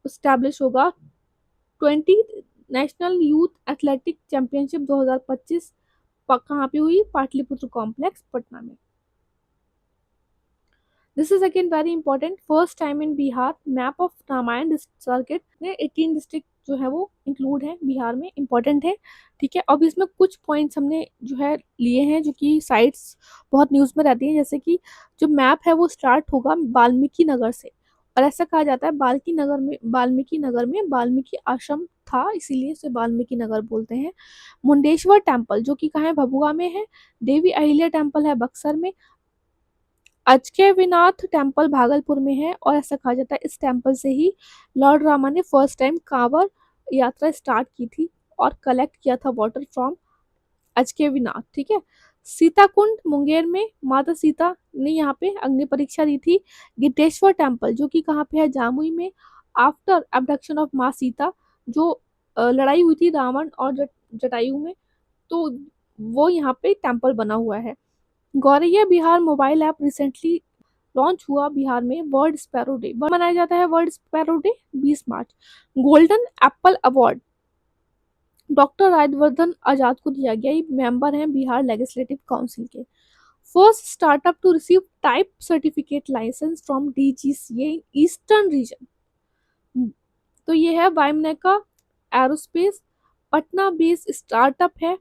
establish होगा। 20 national youth athletic championship 2025 कहाँ पे हुई, Pataliputra complex Patna में। This is again very important, first time in Bihar map of Ramayan circuit में 18 district जो है वो इंक्लूड है बिहार में, इंपॉर्टेंट है। ठीक है, अब इसमें कुछ पॉइंट्स हमने जो है लिए हैं जो कि साइट्स बहुत न्यूज़ में रहती हैं, जैसे कि जो मैप है वो स्टार्ट होगा वाल्मीकि नगर से, और ऐसा कहा जाता है वाल्मीकि नगर में वाल्मीकि आश्रम था, इसीलिए इसे वाल्मीकि नगर बोलते हैं। मुंडेश्वर टेम्पल जो कि कहाँ है, भभुआ में है। देवी अहिल्या टेम्पल है बक्सर में। अजकेविनाथ टेम्पल भागलपुर में है, और ऐसा कहा जाता है इस टेम्पल से ही लॉर्ड रामा ने फर्स्ट टाइम कांवर यात्रा स्टार्ट की थी और कलेक्ट किया था वाटर फ्रॉम अजकेविनाथ। ठीक है, सीताकुंड मुंगेर में माता सीता ने यहाँ पे अग्नि परीक्षा दी थी। गिद्धेश्वर टेम्पल जो कि कहाँ पे है, जामुई में। आफ्टर एबडक्शन ऑफ माँ सीता, जो लड़ाई हुई थी रावण और जटायु में, तो वो यहाँ पे टेम्पल बना हुआ है। Gauraiya Bihar mobile app recently launch हुआ बिहार में। वर्ल्ड स्पैरो डे मनाया जाता है, world sparrow day 20 March. Golden apple award doctor Rajvardhan Azad को दिया गया, ये मेंबर हैं बिहार लेजिस्लेटिव काउंसिल के। First startup to receive type certificate licence from DGCA in eastern region, तो ये है वायुमनेका एरोस्पेस, पटना बेस्ड स्टार्टअप है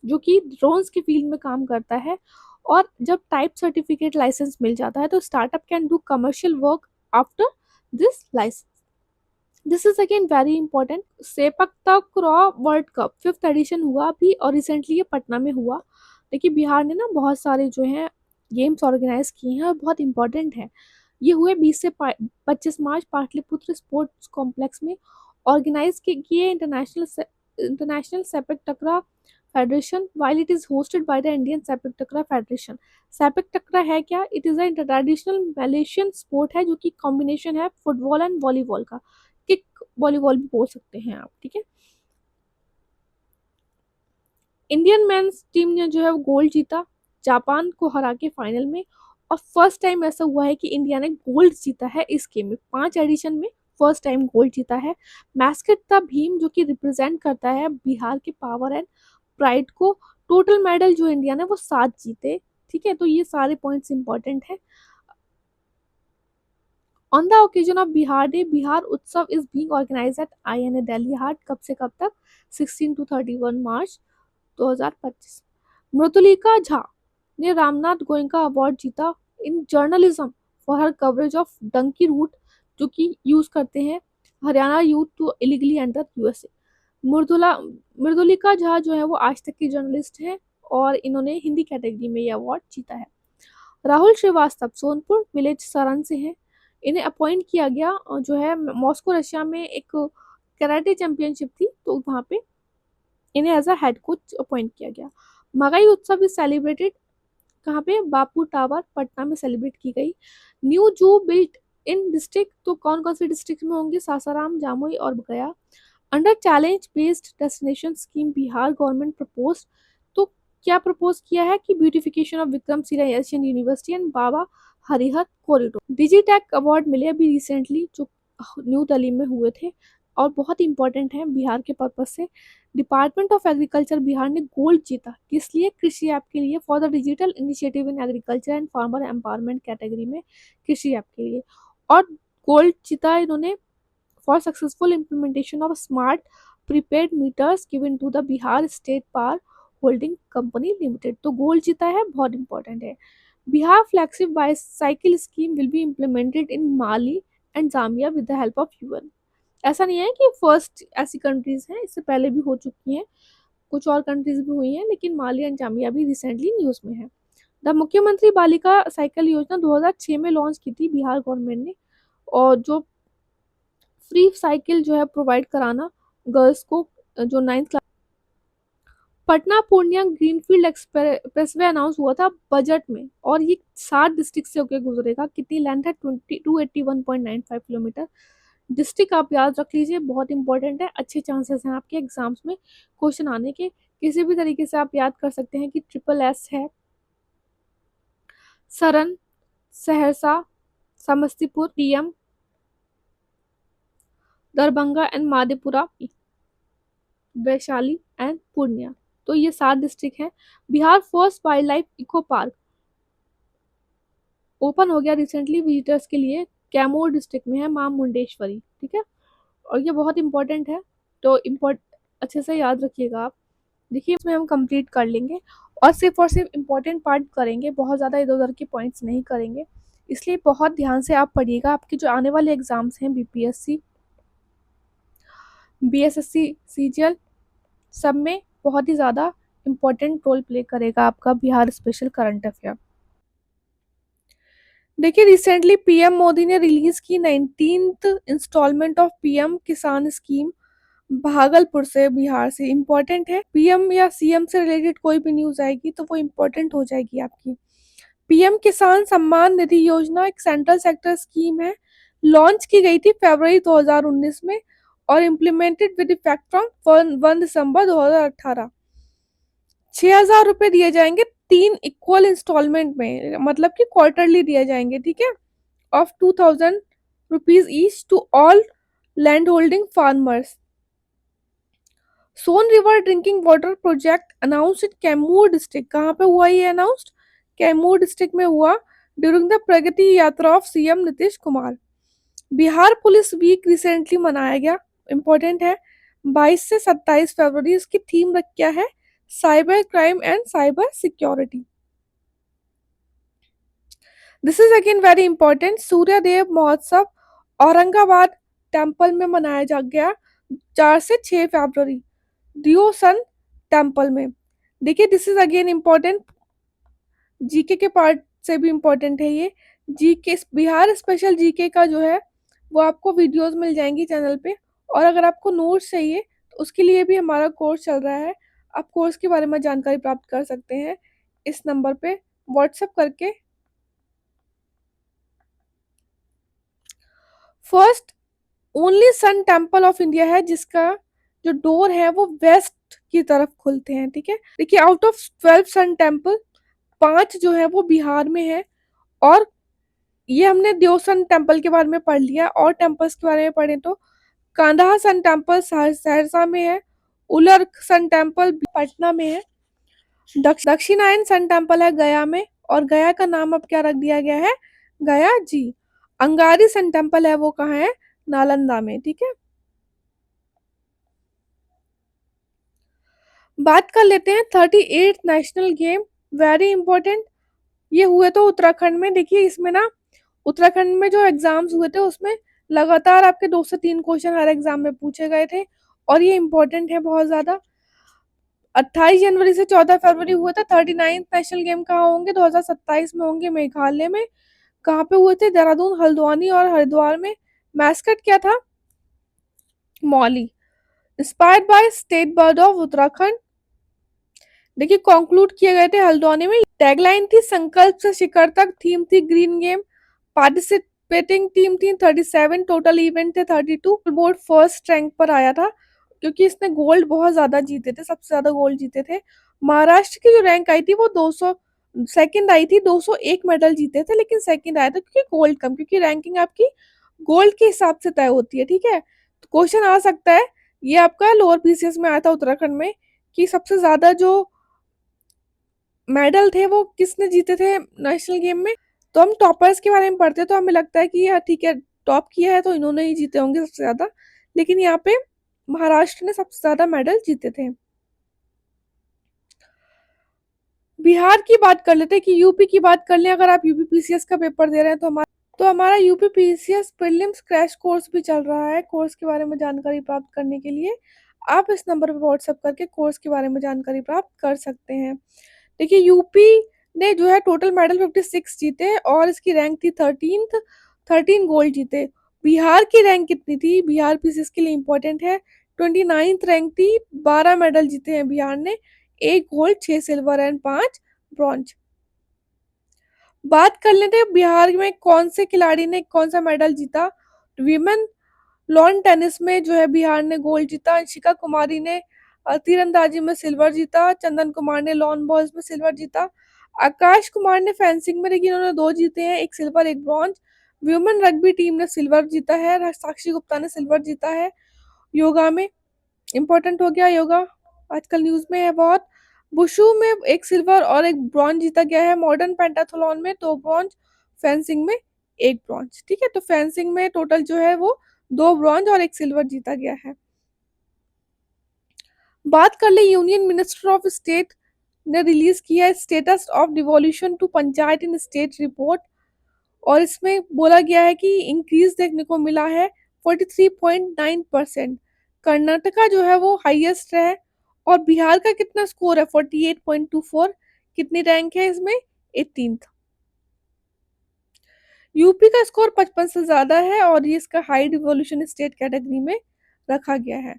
जो कि ड्रोन्स के फील्ड में काम करता है। और जब टाइप सर्टिफिकेट लाइसेंस मिल जाता है तो startup can do commercial work after this licence. This is again very important. Sepak takraw world cup 5th edition हुआ अभी, और रिसेंटली ये पटना में हुआ। देखिए बिहार ने ना बहुत सारे जो हैं गेम्स ऑर्गेनाइज किए हैं और बहुत इंपॉर्टेंट है। ये हुए 20 से 25 मार्च पाटलिपुत्र स्पोर्ट्स कॉम्प्लेक्स में। ऑर्गेनाइज किए इंटरनेशनल सेपक टकरा federation while it is hosted by the Indian sepak टकरा फेडरेशन। सेपक टकरा है क्या, it is a traditional Malaysian sport है जो कि कॉम्बिनेशन है फुटबॉल एंड वॉलीबॉल का, किक वॉलीबॉल भी बोल सकते हैं आप। ठीक है, इंडियन मेंस टीम ने जो है वो गोल्ड जीता जापान को हरा के फाइनल में, और फर्स्ट टाइम ऐसा हुआ है कि इंडिया ने गोल्ड जीता है इस गेम में, 5 एडिशन में फर्स्ट टाइम गोल्ड जीता है। मैस्केट था भीम जो कि रिप्रेजेंट करता है बिहार के पावर एंड प्राइड को। टोटल मेडल जो इंडिया ने वो 7 जीते। ठीक है, तो ये सारे पॉइंट्स इंपॉर्टेंट है। On the occasion of Bihar day, Bihar Utsav is being organised at INA Delhi Haat, कब से कब तक, 16 to 31 मार्च 2025। मृदुलिका झा ने रामनाथ गोयनका अवार्ड जीता in journalism for her coverage of donkey route जो कि यूज करते हैं Haryana youth to illegally enter USA. Mridulika Jha जो है वो आज तक की जर्नलिस्ट हैं और इन्होंने हिंदी कैटेगरी में ये अवार्ड जीता है। राहुल श्रीवास्तव सोनपुर विलेज सरन से हैं, इन्हें अपॉइंट किया गया और जो है मॉस्को रशिया में एक कराटे चैंपियनशिप थी तो वहाँ पे इन्हें as a head coach appoint किया गया। मगई उत्सव इज सेलिब्रेटेड कहाँ पे, बापू टावर पटना में सेलिब्रेट की गई। न्यू जू बिल्ट इन डिस्ट्रिक्ट, तो कौन कौन से डिस्ट्रिक्ट में होंगे, सासाराम जामुई और Gaya. Under challenge based destination scheme Bihar government propose, तो क्या प्रपोज किया है कि beautification of Vikramshila Asian university and Baba Harihar corridor. Digitech award मिले अभी रिसेंटली जो न्यू दिल्ली में हुए थे और बहुत इंपॉर्टेंट है बिहार के पर्पज से। डिपार्टमेंट ऑफ एग्रीकल्चर बिहार ने गोल्ड जीता, किस लिए, कृषि ऐप के लिए, for the digital initiative in agriculture and farmer empowerment category में कृषि ऐप के लिए। और गोल्ड जीता इन्होंने for successful implementation of smart prepaid meters given to the Bihar state power holding company limited, तो गोल्ड जीता है, बहुत इंपॉर्टेंट है। Bihar flagship bicycle scheme will be implemented in Mali and Zambia with the help of UN. ऐसा नहीं है कि first ऐसी कंट्रीज हैं, इससे पहले भी हो चुकी हैं, कुछ और कंट्रीज भी हुई हैं, लेकिन माली एंड जाम्बिया भी रिसेंटली न्यूज में है। द मुख्यमंत्री बालिका साइकिल योजना 2006 में लॉन्च की थी बिहार गवर्नमेंट ने, और जो फ्री साइकिल जो है प्रोवाइड कराना गर्ल्स को जो 9th class Patna Purnia greenfield expressway announce हुआ था बजट में, और ये 7 डिस्ट्रिक्ट से होकर गुजरेगा। कितनी लेंथ है? 281.95 किलोमीटर। डिस्ट्रिक्ट आप याद रख लीजिए, बहुत इंपॉर्टेंट है। अच्छे चांसेस हैं आपके एग्जाम्स में क्वेश्चन आने के। किसी भी तरीके से आप याद कर सकते हैं कि ट्रिपल एस है, Saran, Saharsa, Samastipur, PM, Darbhanga and Madhepura, Vaishali and Purnia. तो ये 7 डिस्ट्रिक्ट हैं। Bihar first wildlife eco park open हो गया रिसेंटली विजिटर्स के लिए, कैमूर डिस्ट्रिक्ट में है, मां मुंडेश्वरी। ठीक है, और ये बहुत इंपॉर्टेंट है, तो अच्छे से याद रखिएगा आप। देखिए इसमें हम कंप्लीट कर लेंगे, और सिर्फ इम्पोर्टेंट पार्ट करेंगे, बहुत ज़्यादा इधर उधर के पॉइंट्स नहीं करेंगे। इसलिए बहुत ध्यान से आप पढ़िएगा। आपके जो आने वाले एग्जाम्स हैं बीपीएससी, बीएसएससी, सीजीएल, सब में बहुत ही ज़्यादा इम्पोर्टेंट रोल प्ले करेगा आपका बिहार स्पेशल करंट अफेयर। देखिए रिसेंटली पीएम मोदी ने रिलीज की 19th इंस्टॉलमेंट ऑफ पीएम किसान स्कीम भागलपुर से, बिहार से। इम्पोर्टेंट है, पीएम या सीएम से रिलेटेड कोई भी न्यूज आएगी तो वो इम्पोर्टेंट हो जाएगी आपकी। पीएम किसान सम्मान निधि योजना एक सेंट्रल सेक्टर स्कीम है, लॉन्च की गई थी फरवरी 2019 में और इम्प्लीमेंटेड विद इफेक्ट फ्रॉम 1 दिसंबर 2018। 6,000 रुपए दिए जाएंगे 3 इक्वल इंस्टॉलमेंट में, मतलब कि क्वार्टरली दिए जाएंगे। ठीक है, of 2,000 rupees each to all land holding farmers. Son river drinking water project announce in Kaimur district. कहाँ पे हुआ ये अनाउंस्ड? कैमूर डिस्ट्रिक्ट में हुआ during the Pragati Yatra of CM Nitish Kumar. Bihar police week recently मनाया गया, इंपॉर्टेंट है, 22 से 27 फरवरी। इसकी थीम रख क्या है? Cyber crime and cyber security. This is again very important. Surya Dev Mahotsav Aurangabad temple में मनाया जा गया 4 से 6 फरवरी, दियो सन टेम्पल में। देखिए this is again important, GK के पार्ट से भी इम्पोर्टेंट है ये। जीके बिहार स्पेशल जीके का जो है वो आपको वीडियोस मिल जाएंगी चैनल पे, और अगर आपको नोट्स चाहिए तो उसके लिए भी हमारा कोर्स चल रहा है। आप कोर्स के बारे में जानकारी प्राप्त कर सकते हैं इस नंबर पे व्हाट्सएप करके। First only sun temple of India है जिसका जो डोर है वो वेस्ट की तरफ खुलते हैं। ठीक है, देखिए आउट ऑफ 12 सन टेम्पल 5 जो है वो बिहार में है, और ये हमने देवसन टेम्पल के बारे में पढ़ लिया। और टेम्पल्स के बारे में पढ़ें तो कांदाहा सन टेम्पल सहरसा में है, उलर सन टेम्पल पटना में है, दक्षिणायन सन टेम्पल है गया में, और गया का नाम अब क्या रख दिया गया है? गया जी। अंगारी सन टेम्पल है वो कहाँ है? नालंदा में। ठीक है, बात कर लेते हैं 38 नेशनल गेम, वेरी इंपॉर्टेंट। ये हुए तो उत्तराखंड में। देखिए इसमें ना उत्तराखंड में जो एग्जाम्स हुए थे उसमें लगातार आपके 2 से 3 क्वेश्चन हर एग्जाम में पूछे गए थे, और ये इंपॉर्टेंट है बहुत ज्यादा। 28 जनवरी से 14 फरवरी हुआ था। 39 नेशनल गेम कहाँ होंगे? 2027 में होंगे मेघालय में। कहाँ पे हुए थे? देहरादून, हल्द्वानी और हरिद्वार में। मैस्कट क्या था? Mauli. Inspired by state bird of Uttarakhand. देखिए कंक्लूड किए गए थे हल्द्वानी में। टैगलाइन थी संकल्प से शिखर तक, थीम थी ग्रीन गेम, पार्टिसिपेटिंग टीम थी 37, टोटल इवेंट थे 32। बोर्ड फर्स्ट रैंक पर आया था क्योंकि इसने गोल्ड बहुत ज्यादा जीते थे, सबसे ज्यादा गोल्ड जीते थे। महाराष्ट्र की जो रैंक आई थी वो 200 सेकंड आई थी, 201 मेडल जीते थे, लेकिन सेकंड आया था क्योंकि गोल्ड कम, क्योंकि रैंकिंग आपकी गोल्ड के हिसाब से तय होती है। ठीक है, तो क्वेश्चन आ सकता है, ये आपका लोअर पीसीएस में आया था उत्तराखंड में, कि सबसे ज्यादा जो मेडल थे वो किसने जीते थे नेशनल गेम में। तो हम टॉपर्स के बारे में पढ़ते हैं तो हमें लगता है कि हाँ ठीक है, टॉप किया है तो इन्होंने ही जीते होंगे सबसे ज्यादा, लेकिन यहाँ पे महाराष्ट्र ने सबसे ज्यादा मेडल जीते थे। बिहार की बात कर लेते हैं कि यूपी की बात कर लें। अगर आप यूपी पीसीएस का पेपर दे रहे हैं तो हमारा UP PCS prelims crash course भी चल रहा है। कोर्स के बारे में जानकारी प्राप्त करने के लिए आप इस नंबर पर व्हाट्सएप करके कोर्स के बारे में जानकारी प्राप्त कर सकते हैं। देखिए यूपी ने जो है टोटल मेडल 56 जीते और इसकी रैंक थी 13 गोल्ड जीते। बिहार की रैंक कितनी थी? बिहार पीसीएस के लिए इंपॉर्टेंट है, 29th रैंक थी, 12 मेडल जीते हैं बिहार ने, 1 गोल्ड, 6 सिल्वर एंड 5 ब्रॉन्ज। बात कर लेते हैं बिहार में कौन से खिलाड़ी ने कौन सा मेडल जीता। विमेन लॉन टेनिस में जो है बिहार ने गोल्ड जीता। अंशिका कुमारी ने तीरंदाजी में सिल्वर जीता। चंदन कुमार ने लॉन बॉल्स में सिल्वर जीता। आकाश कुमार ने फेंसिंग में, लेकिन उन्होंने 2 जीते हैं, 1 silver 1 bronze. Women rugby team ने सिल्वर जीता है। साक्षी गुप्ता ने सिल्वर जीता है। योगा में इंपॉर्टेंट हो गया योगा, आजकल न्यूज में है बहुत। बुशु में 1 सिल्वर और 1 ब्रॉन्ज जीता गया है। मॉडर्न पेंटाथलॉन में 2 ब्रॉन्ज, फेंसिंग में 1 ब्रॉन्ज। ठीक है, तो फेंसिंग में टोटल जो है वो 2 ब्रॉन्ज और 1 सिल्वर जीता गया है। बात कर ले यूनियन मिनिस्टर ऑफ स्टेट ने रिलीज किया है status of devolution to panchayat in state report, और इसमें बोला गया है कि इंक्रीज देखने को मिला है 43.9%। कर्नाटका जो है वो हाईएस्ट है, और बिहार का कितना स्कोर है 48.24। कितनी रैंक है इसमें 18th। यूपी का स्कोर 55 से ज्यादा है और ये इसका हाई डिवोल्यूशन स्टेट कैटेगरी में रखा गया है।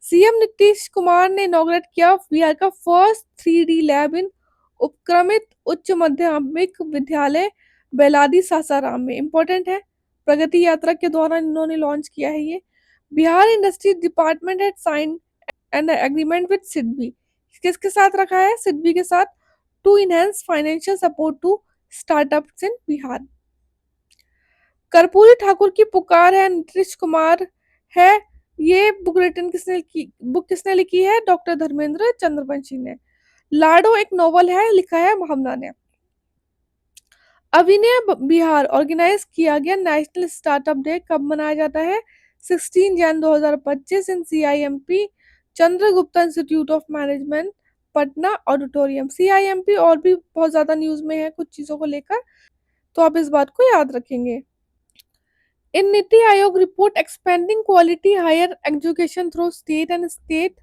सीएम नीतीश कुमार ने इनॉग्रेट किया बिहार का फर्स्ट 3D लैब इन उपक्रमित उच्च माध्यमिक विद्यालय बेलादी सासाराम में। इंपॉर्टेंट है, प्रगति यात्रा के दौरान इन्होंने लॉन्च किया है ये। Bihar industry department had sign and agreement with SIDBI. किसके साथ रखा है, सिडबी के साथ, to enhance financial support to startups in Bihar. Karpoori Thakur की पुकार है नीतीश कुमार है, ये बुक किसने लिखी है, डॉक्टर धर्मेंद्र चंद्रवंशी ने। लाडो एक नोवेल है, लिखा है भावना ने। अभिनय बिहार ऑर्गेनाइज किया गया नेशनल स्टार्टअप डे कब मनाया जाता है, 16 जन 2025 इन CIMP Chandragupta institute of management Patna auditorium. CIMP और भी बहुत ज्यादा न्यूज में है कुछ चीजों को लेकर, तो आप इस बात को याद रखेंगे। In NITI Aayog report expanding quality higher education through state and state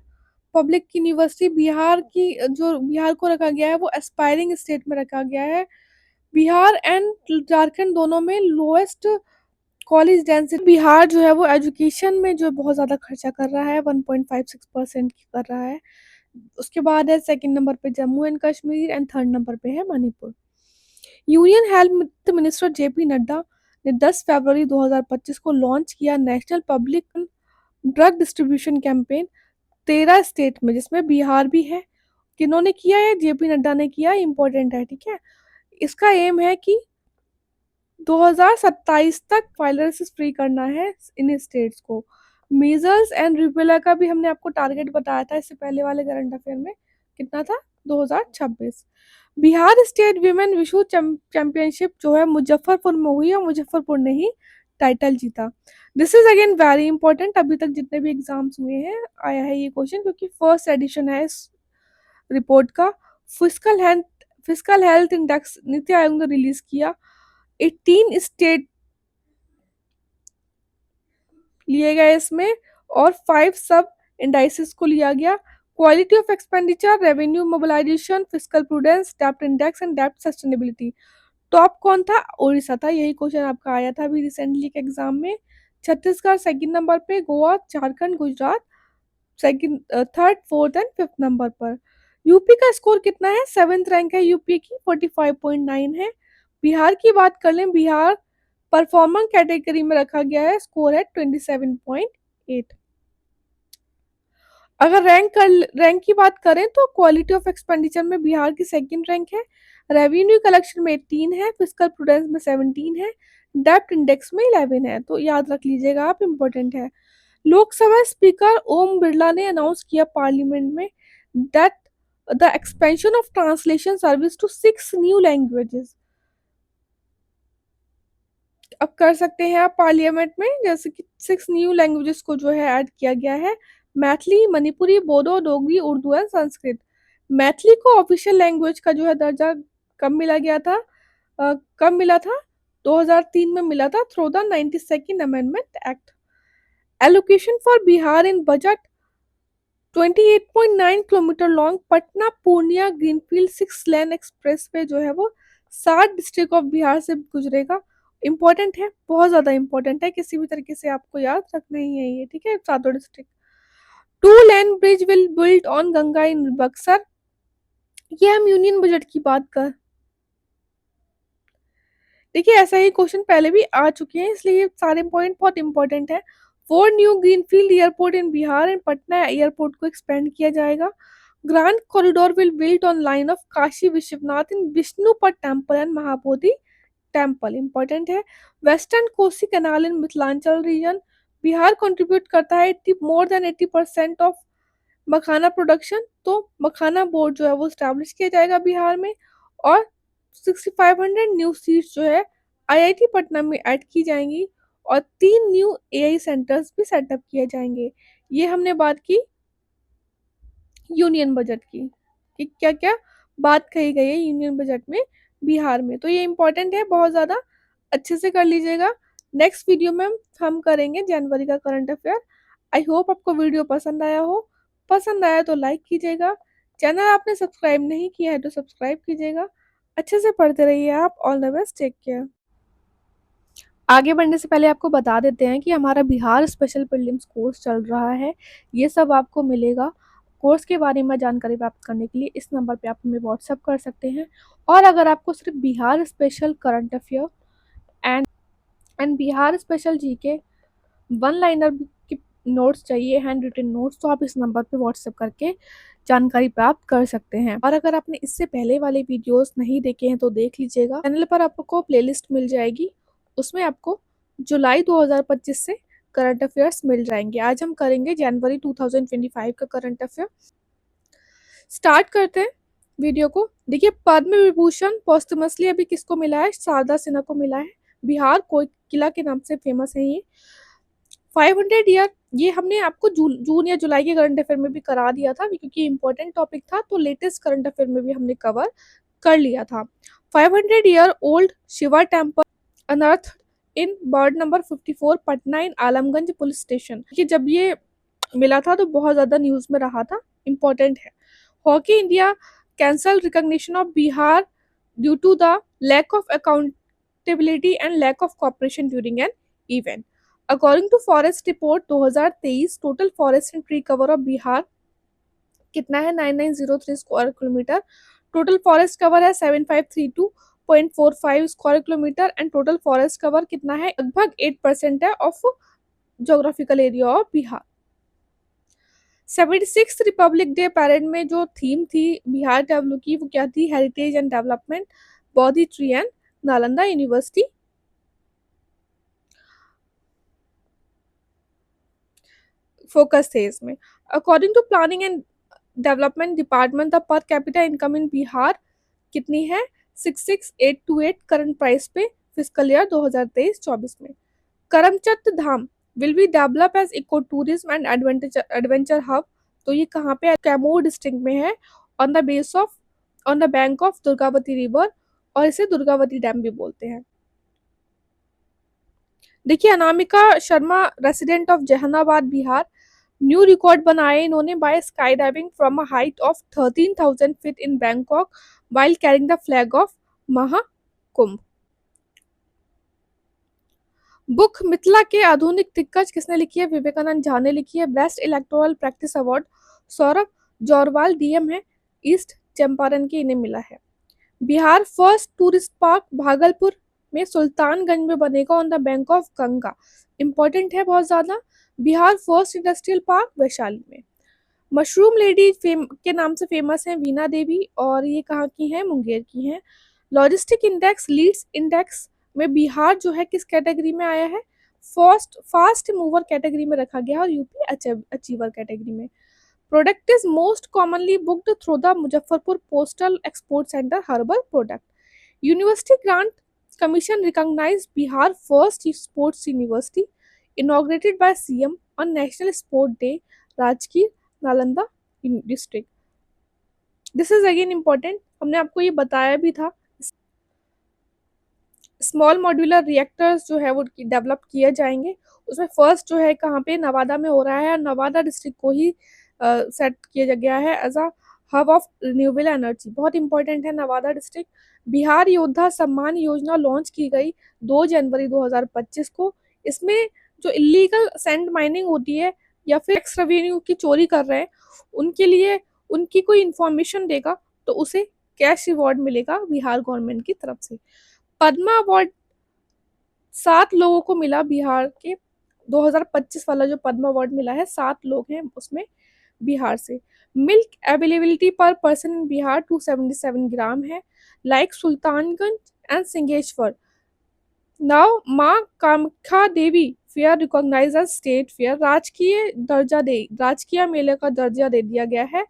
public university, Bihar की जो बिहार को रखा गया है वो एस्पायरिंग स्टेट में रखा गया है। बिहार एंड झारखंड दोनों में लोएस्ट कॉलेज डेंसिटी। बिहार जो है वो एजुकेशन में जो बहुत ज़्यादा खर्चा कर रहा है, 1.56% की कर रहा है। उसके बाद है सेकंड नंबर पे Jammu and Kashmir and third number पे है Manipur. Union health minister JP Nadda ने 10 फरवरी 2025 को लॉन्च किया national public drug distribution campaign 13 state में, जिसमें बिहार भी है। किन्होंने किया है, JP नड्डा ने किया, इंपॉर्टेंट है। ठीक है, इसका एम है कि 2027 तक वायरसेस फ्री करना है इन स्टेट्स को। मीजल्स एंड रूबेला का भी हमने आपको टारगेट बताया था इससे पहले वाले करंट अफेयर में, कितना था 2026। बिहार स्टेट विमेन विश्व चैंपियनशिप जो है मुजफ्फरपुर में हुई है, मुजफ्फरपुर ने ही टाइटल जीता। This is again very important, अभी तक जितने भी एग्जाम्स हुए हैं आया है ये क्वेश्चन, क्योंकि फर्स्ट एडिशन है इस रिपोर्ट का। Physical health index NITI Aayog ने रिलीज किया। 18 स्टेट लिए गए इसमें, और 5 सब इंडाइसिस को लिया गया। Quality of expenditure, revenue mobilisation, physical prudence, dept index and dept sustainability. Top कौन था, उड़ीसा था। यही क्वेश्चन आपका आया था अभी रिसेंटली के एग्जाम में। छत्तीसगढ़ सेकंड नंबर पे, Goa, Jharkhand, Gujarat second, third, fourth and fifth number पर। यूपी का स्कोर कितना है, 7th रैंक है यूपी की, 45.9 है। बिहार की बात कर लें, बिहार परफॉर्मर कैटेगरी में रखा गया है, स्कोर है 27.8। अगर रैंक की बात करें तो क्वालिटी ऑफ एक्सपेंडिचर में बिहार की सेकंड रैंक है। रेवेन्यू कलेक्शन में 18 है, फिजिकल प्रूडेंस में 17 है, डेप्ट इंडेक्स में 11 है। तो याद रख लीजिएगा आप, इंपॉर्टेंट है। लोकसभा स्पीकर ओम बिरला ने अनाउंस किया पार्लियामेंट में that the expansion of translation service to 6 new languages. अब कर सकते हैं आप पार्लियामेंट में, जैसे कि 6 न्यू लैंग्वेजेस को जो है ऐड किया गया है। मैथिली, मणिपुरी, बोडो, डोगरी, उर्दू एंड संस्कृत। मैथिली को ऑफिशियल लैंग्वेज का जो है दर्जा कब मिला गया था, कब मिला था, 2003 में मिला था, through the 92nd amendment act. Allocation for Bihar in budget 28.9 kilometre long Patna Purnia greenfield 6 lane express way जो है वो 7 डिस्ट्रिक्ट ऑफ बिहार से गुजरेगा। इंपॉर्टेंट है, बहुत ज्यादा इंपॉर्टेंट है, किसी भी तरीके से आपको याद रखना ही है ये। ठीक है, 7 district. 2 lane bridge will build on Ganga in Buxar. ये हम यूनियन बजट की बात कर, देखिए ऐसा ही क्वेश्चन पहले भी आ चुके हैं, इसलिए ये सारे पॉइंट बहुत इंपॉर्टेंट है। 4 new greenfield airport in Bihar and Patna airport को एक्सपेंड किया जाएगा। Grand corridor will built on line of Kashi Vishwanath in Vishnupad temple and Mahabodhi temple, important है। Western Kosi canal in Mithilanchal region, Bihar contribute करता है 80 more than 80% of makhana production, तो मखाना बोर्ड जो है वो स्टैब्लिश किया जाएगा बिहार में। और 6500 न्यू सीट्स जो है आईआईटी पटना में ऐड की जाएंगी, और 3 न्यू एआई सेंटर्स भी सेटअप किए जाएंगे। ये हमने बात की यूनियन बजट की, कि क्या क्या बात कही गई है यूनियन बजट में बिहार में, तो ये इंपॉर्टेंट है बहुत ज़्यादा, अच्छे से कर लीजिएगा। नेक्स्ट वीडियो में हम करेंगे जनवरी का करंट अफेयर। आई होप आपको वीडियो पसंद आया हो, पसंद आया तो लाइक कीजिएगा, चैनल आपने सब्सक्राइब नहीं किया है तो सब्सक्राइब कीजिएगा। अच्छे से पढ़ते रहिए आप, all the best, take care. आगे बढ़ने से पहले आपको बता देते हैं कि हमारा बिहार स्पेशल प्रीलिम्स कोर्स चल रहा है, ये सब आपको मिलेगा। कोर्स के बारे में जानकारी प्राप्त करने के लिए इस नंबर पे आप हमें व्हाट्सअप कर सकते हैं। और अगर आपको सिर्फ Bihar special current affair and Bihar special GK one liner की नोट्स चाहिए, हैंड रिटन नोट्स, तो आप इस नंबर पे व्हाट्सएप करके जानकारी प्राप्त कर सकते हैं। और अगर आपने इससे पहले वाले वीडियोस नहीं देखे हैं तो देख लीजिएगा, चैनल पर आपको प्लेलिस्ट मिल जाएगी, उसमें आपको जुलाई 2025 से करंट अफेयर्स मिल जाएंगे। आज हम करेंगे जनवरी 2025 का करंट अफेयर। स्टार्ट करते हैं वीडियो को। देखिए पद्म विभूषण पोस्टमसली अभी किसको मिला है, शारदा सिन्हा को मिला है। बिहार कोई किला के नाम से फेमस है ये। 500 ईयर, ये हमने आपको जून या जुलाई के करंट अफेयर में भी करा दिया था क्योंकि इंपॉर्टेंट टॉपिक था, तो लेटेस्ट करंट अफेयर में भी हमने कवर कर लिया था। 500 ईयर ओल्ड शिवा टेम्पल अनर्थ इन वार्ड नंबर 54 पटना इन आलमगंज पुलिस स्टेशन, कि जब ये मिला था तो बहुत ज़्यादा न्यूज़ में रहा था, इंपॉर्टेंट है। Hockey India cancel recognition of Bihar due to the lack of accountability and lack of cooperation during an event. According to forest report 2023 total forest and tree cover of Bihar कितना है, 9903 square kilometre. Total forest cover है 7532.45 square kilometre and total forest cover कितना है, लगभग 8% है of geographical area of Bihar. 76 Republic Day parade में जो theme थी बिहार डेवलप की, वो क्या थी, heritage and development, Bodhi tree and Nalanda university. Focus थे इसमें। According to planning and development department the per capita income in Bihar कितनी है, 66828 करंट प्राइस पे फिजिकल ईयर 2023-24 में। Karamchat Dham will be develop as eco tourism and adventure hub, तो ये कहाँ पे, कैमूर डिस्ट्रिक्ट में है, on the base of on the bank of Durgavati river, और इसे दुर्गावती डैम भी बोलते हैं। देखिए Anamika Sharma resident of Jehanabad Bihar, new record बनाए इन्होंने by sky diving from a height of 13,000 feet in Bangkok while carrying the flag of Mahakumbh. Book Mithila के आधुनिक दिग्गज किसने लिखी है, विवेकानंद झा ने लिखी है। Best electoral practice award Saurabh Jorwal DM है, ईस्ट चंपारण के, इन्हें मिला है। Bihar first tourist park Bhagalpur में सुल्तानगंज में बनेगा on the bank of Ganga, important है बहुत ज्यादा। Bihar first industrial park Vaishali में। मशरूम लेडी के नाम से फेमस है वीना देवी, और ये कहाँ की हैं, मुंगेर की हैं। लॉजिस्टिक इंडेक्स लीड्स इंडेक्स में बिहार जो है किस कैटेगरी में आया है, फास्ट मूवर कैटेगरी में रखा गया और यूपी अचीवर कैटेगरी में। Product is most commonly booked through the Muzaffarpur postal export centre herbal product. University Grant Commission recognise Bihar first sports university inaugurated by CM on National Sport Day Rajgir Nalanda district. This is again important, हमने आपको ये बताया भी था। Small modular reactors जो है वो develop किए जाएंगे, उसमें फर्स्ट जो है कहाँ पे, नवादा में हो रहा है, और नवादा डिस्ट्रिक्ट को ही सेट किया गया है as a hub of renewable energy, बहुत इंपॉर्टेंट है नवादा डिस्ट्रिक्ट। बिहार योद्धा सम्मान योजना लॉन्च की गई 2 जनवरी 2025 को। इसमें जो इलीगल सैंड माइनिंग होती है या फिर टैक्स रेवेन्यू की चोरी कर रहे हैं, उनके लिए उनकी कोई इंफॉर्मेशन देगा, तो उसे कैश रिवॉर्ड मिलेगा बिहार गवर्नमेंट की तरफ से। पद्मा अवार्ड 7 लोगों को मिला बिहार के। 2025 वाला जो पद्मा अवार्ड मिला है 7 लोग हैं उसमें बिहार से। Milk availability per person in Bihar 277 gram है। Like Sultanganj and Singheshwar. Now Maa Kamakhya Devi fair recognise as state fair. राजकीय मेले का दर्जा दे दिया गया है।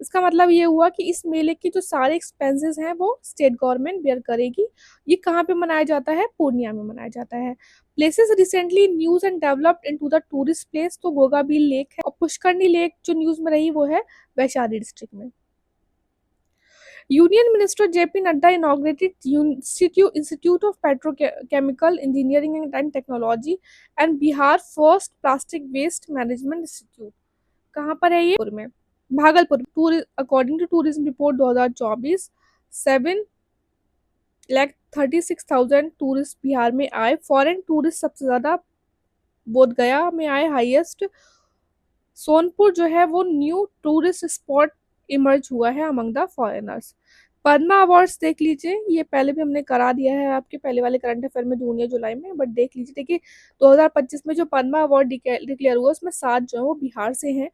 इसका मतलब ये हुआ कि इस मेले के जो सारे एक्सपेंसेस हैं वो स्टेट गवर्नमेंट बेयर करेगी। ये कहाँ पे मनाया जाता है? पूर्णिया में मनाया जाता है। Places recently news and developed into the tourist place, तो गोगाबील लेक है और पुष्करनी लेक जो न्यूज में रही वो है वैशाली डिस्ट्रिक्ट में। Union minister JP Nadda inaugurated institute of petrochemical engineering and technology and Bihar first plastic waste management institute. कहाँ पर है ये? में Bhagalpur. According to tourism report 2024, 7,36,000 tourist Bihar में आए। फॉरेन टूरिस्ट सबसे ज्यादा बोध गया में आए हाईएस्ट। सोनपुर जो है वो न्यू टूरिस्ट स्पॉट इमर्ज हुआ है among the foreigners. Padma awards देख लीजिए, ये पहले भी हमने करा दिया है आपके पहले वाले करंट अफेयर में जून या जुलाई में, बट देख लीजिए। देखिए 2025 में जो पद्मा अवार्ड डिक्लेयर हुआ उसमें 7 जो है वो बिहार से हैं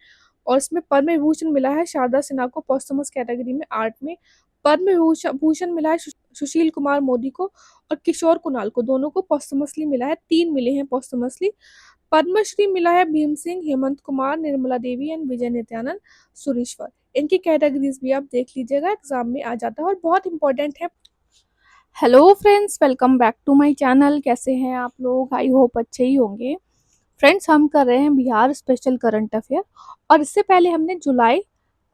और इसमें पद्म विभूषण मिला है शारदा सिन्हा को पॉस्टमस कैटेगरी में आर्ट में। पद्म भूषण मिला है सुशील कुमार मोदी को और किशोर कुणाल को, दोनों को पॉस्टमसली मिला है। 3 मिले हैं पॉस्टमसली। पद्मश्री मिला है भीम सिंह, हेमंत कुमार, निर्मला देवी एंड विजय नित्यानंद सुरेश्वर। इनकी कैटेगरीज भी आप देख लीजिएगा, एग्जाम में आ जाता है और बहुत इंपॉर्टेंट है। Hello friends, welcome back to my channel. कैसे हैं आप लोग? आई होप अच्छे ही होंगे। फ्रेंड्स, हम कर रहे हैं बिहार स्पेशल करंट अफेयर और इससे पहले हमने जुलाई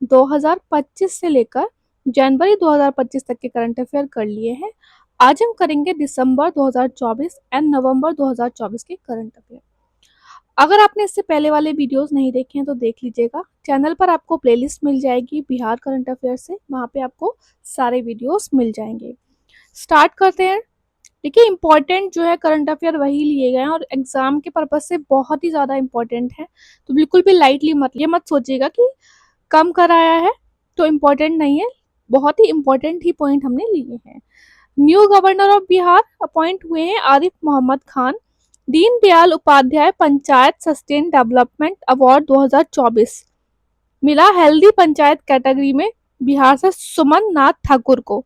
2025 से लेकर जनवरी 2025 तक के करंट अफेयर कर लिए हैं। आज हम करेंगे दिसंबर 2024 एंड नवंबर 2024 के करंट अफेयर। अगर आपने इससे पहले वाले वीडियोस नहीं देखे हैं तो देख लीजिएगा। चैनल पर आपको प्लेलिस्ट मिल जाएगी बिहार करंट अफेयर से, वहाँ पे आपको सारे वीडियोस मिल जाएंगे। स्टार्ट करते हैं। देखिए, इंपॉर्टेंट जो है करंट अफेयर वही लिए गए हैं और एग्जाम के पर्पज से बहुत ही ज़्यादा इंपॉर्टेंट है, तो बिल्कुल भी लाइटली ये मत सोचिएगा कि कम कराया है तो इम्पोर्टेंट नहीं है। बहुत ही इंपॉर्टेंट ही पॉइंट हमने लिए हैं। New governor of Bihar appoint हुए हैं Arif Mohammad Khan. Deendayal Upadhyay panchayat sustain development award 2024 मिला हेल्दी पंचायत कैटेगरी में बिहार से सुमन नाथ ठाकुर को।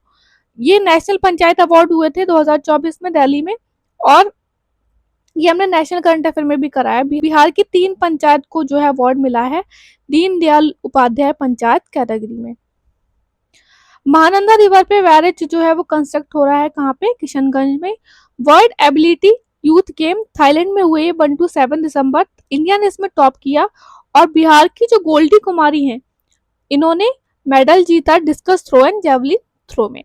ये नेशनल पंचायत अवार्ड हुए थे 2024 में दिल्ली में और ये हमने नेशनल करंट अफेयर में भी कराया। बिहार की 3 पंचायत को जो है अवार्ड मिला है दीनदयाल उपाध्याय पंचायत कैटेगरी में। महानंदा रिवर पे बैरेज जो है वो कंस्ट्रक्ट हो रहा है, कहाँ पे? किशनगंज में। World ability youth game Thailand में हुए 1 to 7 दिसंबर। इंडिया ने इसमें टॉप किया और बिहार की जो गोल्डी कुमारी हैं इन्होंने मेडल जीता discus throw and javelin throw में।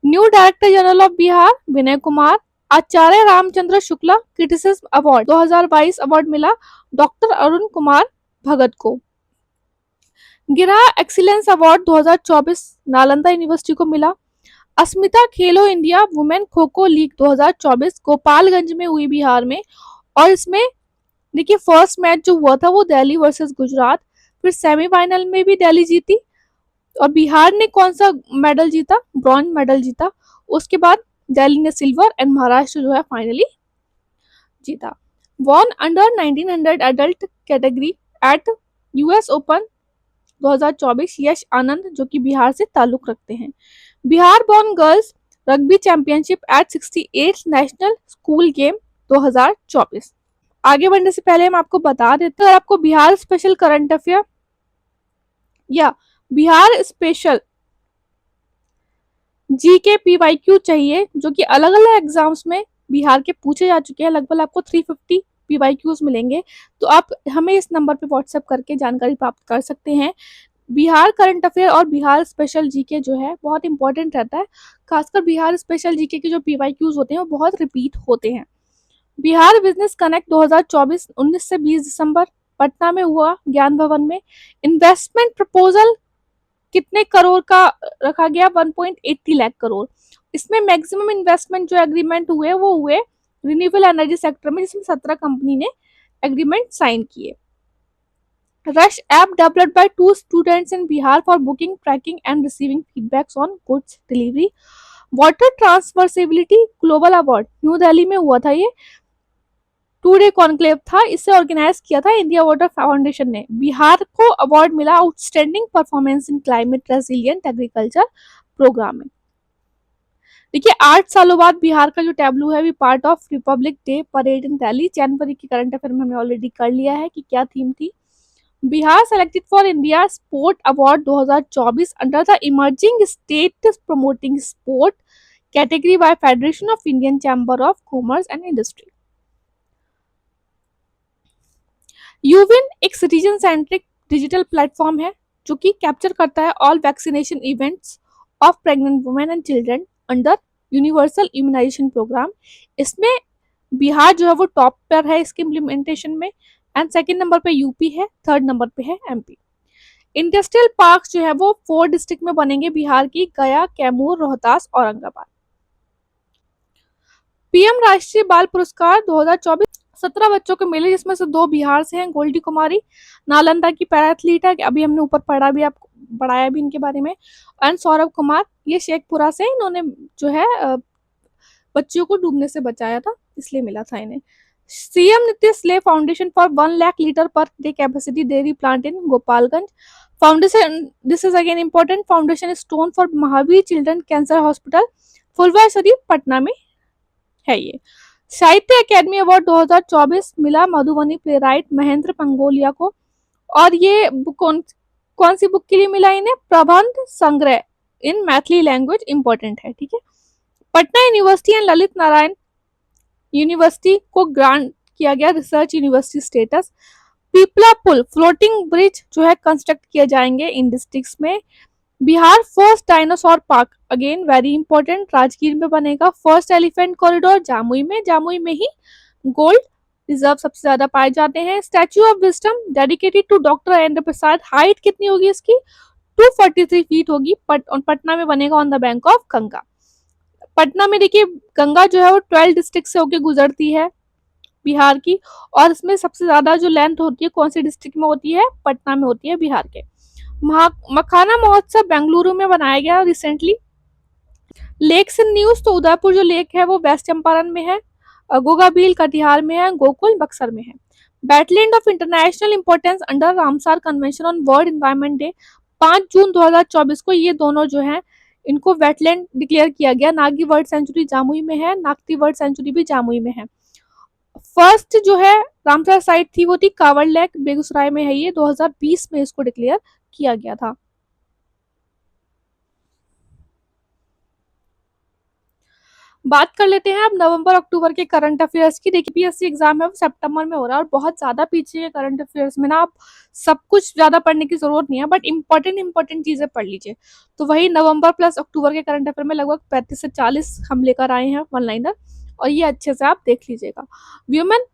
New director general of Bihar Vinay Kumar. Acharya Ramchandra Shukla criticism award 2022 award मिला डॉक्टर अरुण कुमार भगत को। गिरा एक्सीलेंस अवार्ड 2024 नालंदा यूनिवर्सिटी को मिला। अस्मिता खेलो India women kho kho league 2024 Gopalganj में हुई बिहार में और इसमें देखिए फर्स्ट मैच जो हुआ था वो दिल्ली वर्सेस गुजरात, फिर सेमीफाइनल में भी दिल्ली जीती और बिहार ने कौन सा मेडल जीता? ब्रॉन्ज मेडल जीता। उसके बाद दिल्ली ने सिल्वर एंड महाराष्ट्र जो है फाइनली जीता। Won under 1900 adult category at US Open 2024 Yash Anand जो कि बिहार से ताल्लुक रखते हैं। Bihar born girls rugby championship at 68 national school game 2024। आगे बढ़ने से पहले हम आपको बता देते हैं, आपको बिहार स्पेशल करंट अफेयर या बिहार स्पेशल जीके पीवाईक्यू चाहिए जो कि अलग अलग एग्जाम्स में बिहार के पूछे जा चुके हैं, लगभग आपको 350 पीवाईक्यूज मिलेंगे, तो आप हमें इस नंबर पे व्हाट्सएप करके जानकारी प्राप्त कर सकते हैं। बिहार करंट अफेयर और बिहार स्पेशल जीके जो है बहुत इंपॉर्टेंट रहता है, खासकर बिहार स्पेशल जीके के जो पीवाईक्यूज होते हैं वो बहुत रिपीट होते हैं। बिहार बिजनेस कनेक्ट 2024 19 से 20 दिसंबर पटना में हुआ ज्ञान भवन में। इन्वेस्टमेंट प्रपोजल कितने करोड़ का रखा गया? 1.80 लाख करोड़। इसमें मैक्सिमम इन्वेस्टमेंट जो एग्रीमेंट हुए वो हुए रिन्यूएबल एनर्जी सेक्टर में, जिसमें 17 कंपनी ने एग्रीमेंट साइन किए। Rush app developed by two students in Bihar for booking, tracking and receiving feedbacks on goods delivery. Water transversability global award new Delhi में हुआ था, ये 2 डे कॉन्क्लेव था, इसे ऑर्गेनाइज किया था इंडिया वाटर फाउंडेशन ने। बिहार को अवार्ड मिला outstanding performance in climate resilient agriculture programme में। देखिए 8 सालों बाद बिहार का जो टैब्लू है, भी part of republic day parade in Delhi. जनवरी की करंट अफेयर में हमने ऑलरेडी कर लिया है कि क्या थीम थी। Bihar selected for India sport award 2024 under the emerging state promoting sport category by federation of Indian chamber of commerce and industry. यूविन एक सिटीजन सेंट्रिक डिजिटल प्लेटफॉर्म है जो कि कैप्चर करता है all vaccination events of pregnant women and children under universal immunisation programme. इसमें बिहार जो है वो टॉप पर है इसके इम्प्लीमेंटेशन में, एंड सेकंड नंबर पे यूपी है, थर्ड नंबर पे है एमपी। इंडस्ट्रियल पार्क जो है वो 4 डिस्ट्रिक्ट में बनेंगे बिहार की, गया, कैमूर, रोहतास, औरंगाबाद। पीएम राष्ट्रीय बाल पुरस्कार 2024 17 बच्चों को मिले, जिसमें से 2 बिहार से हैं। गोल्डी कुमारी नालंदा की पैरा एथलीट है, अभी हमने ऊपर पढ़ाया भी इनके बारे में। एंड सौरभ कुमार ये शेखपुरा से, इन्होंने जो है बच्चियों को डूबने से बचाया था, इसलिए मिला था इन्हें। CM Nitish lay foundation for 1 lakh litre per day capacity dairy plant in Gopalganj. Foundation, this is again important, foundation stone for Mahavir children cancer hospital Phulwari Sharif Patna में है ये। साहित्य अकेडमी अवार्ड 2024 मिला मधुबनी प्लेराइट महेंद्र पंगोलिया को। और ये बुक कौन सी बुक के लिए मिला इन्हें? प्रबंध संग्रह इन मैथिली लैंग्वेज, इंपॉर्टेंट है, ठीक है। Patna university and Lalit Narayan university को ग्रांट किया गया रिसर्च यूनिवर्सिटी स्टेटस। पीपला पुल फ्लोटिंग ब्रिज जो है कंस्ट्रक्ट किए जाएंगे इन डिस्ट्रिक्ट्स में। Bihar first dinosaur park, again very important, Rajgir में बनेगा। फर्स्ट एलिफेंट कॉरिडोर जामुई में ही गोल्ड रिजर्व सबसे ज्यादा पाए जाते हैं। Statue of Wisdom dedicated to doctor Rajendra Prasad, height कितनी होगी इसकी? 243 फीट होगी। पटना में बनेगा on the bank of Ganga. Patna में देखिए गंगा जो है वो 12 डिस्ट्रिक्ट से होके गुजरती है बिहार की, और इसमें सबसे ज्यादा जो लेंथ होती है कौन सी डिस्ट्रिक्ट में होती है? पटना में होती है बिहार के। मखाना महोत्सव बेंगलुरु में बनाया गया रिसेंटली। लेक्स इन न्यूज, तो उदयपुर जो लेक है वो वेस्ट चंपारण में है, गोगाबील कटिहार में है, गोकुल बक्सर में है। Wetland of international importance under Ramsar convention on world environment day 5 June 2024 को ये दोनों जो है इनको वेटलैंड डिक्लेयर किया गया। नागी वर्ल्ड सेंचुरी जामुई में है, नागती वर्ल्ड सेंचुरी भी जामुई में है। फर्स्ट जो है रामसर साइट थी वो थी कांवड़ लेक बेगूसराय में है, ये 2020 में इसको डिक्लेयर किया गया था। बात कर लेते हैं अब नवंबर अक्टूबर के करंट अफेयर्स की। देखिए पीएससी एग्जाम है वो सितंबर में हो रहा है और बहुत ज्यादा पीछे है करंट अफेयर्स में ना, आप सब कुछ ज्यादा पढ़ने की जरूरत नहीं है, बट इंपॉर्टेंट चीजें पढ़ लीजिए। तो वही नवंबर प्लस अक्टूबर के करंट अफेयर में लगभग 35 से 40 हम लेकर आए हैं वन लाइनर, और ये अच्छे से आप देख लीजिएगा। Women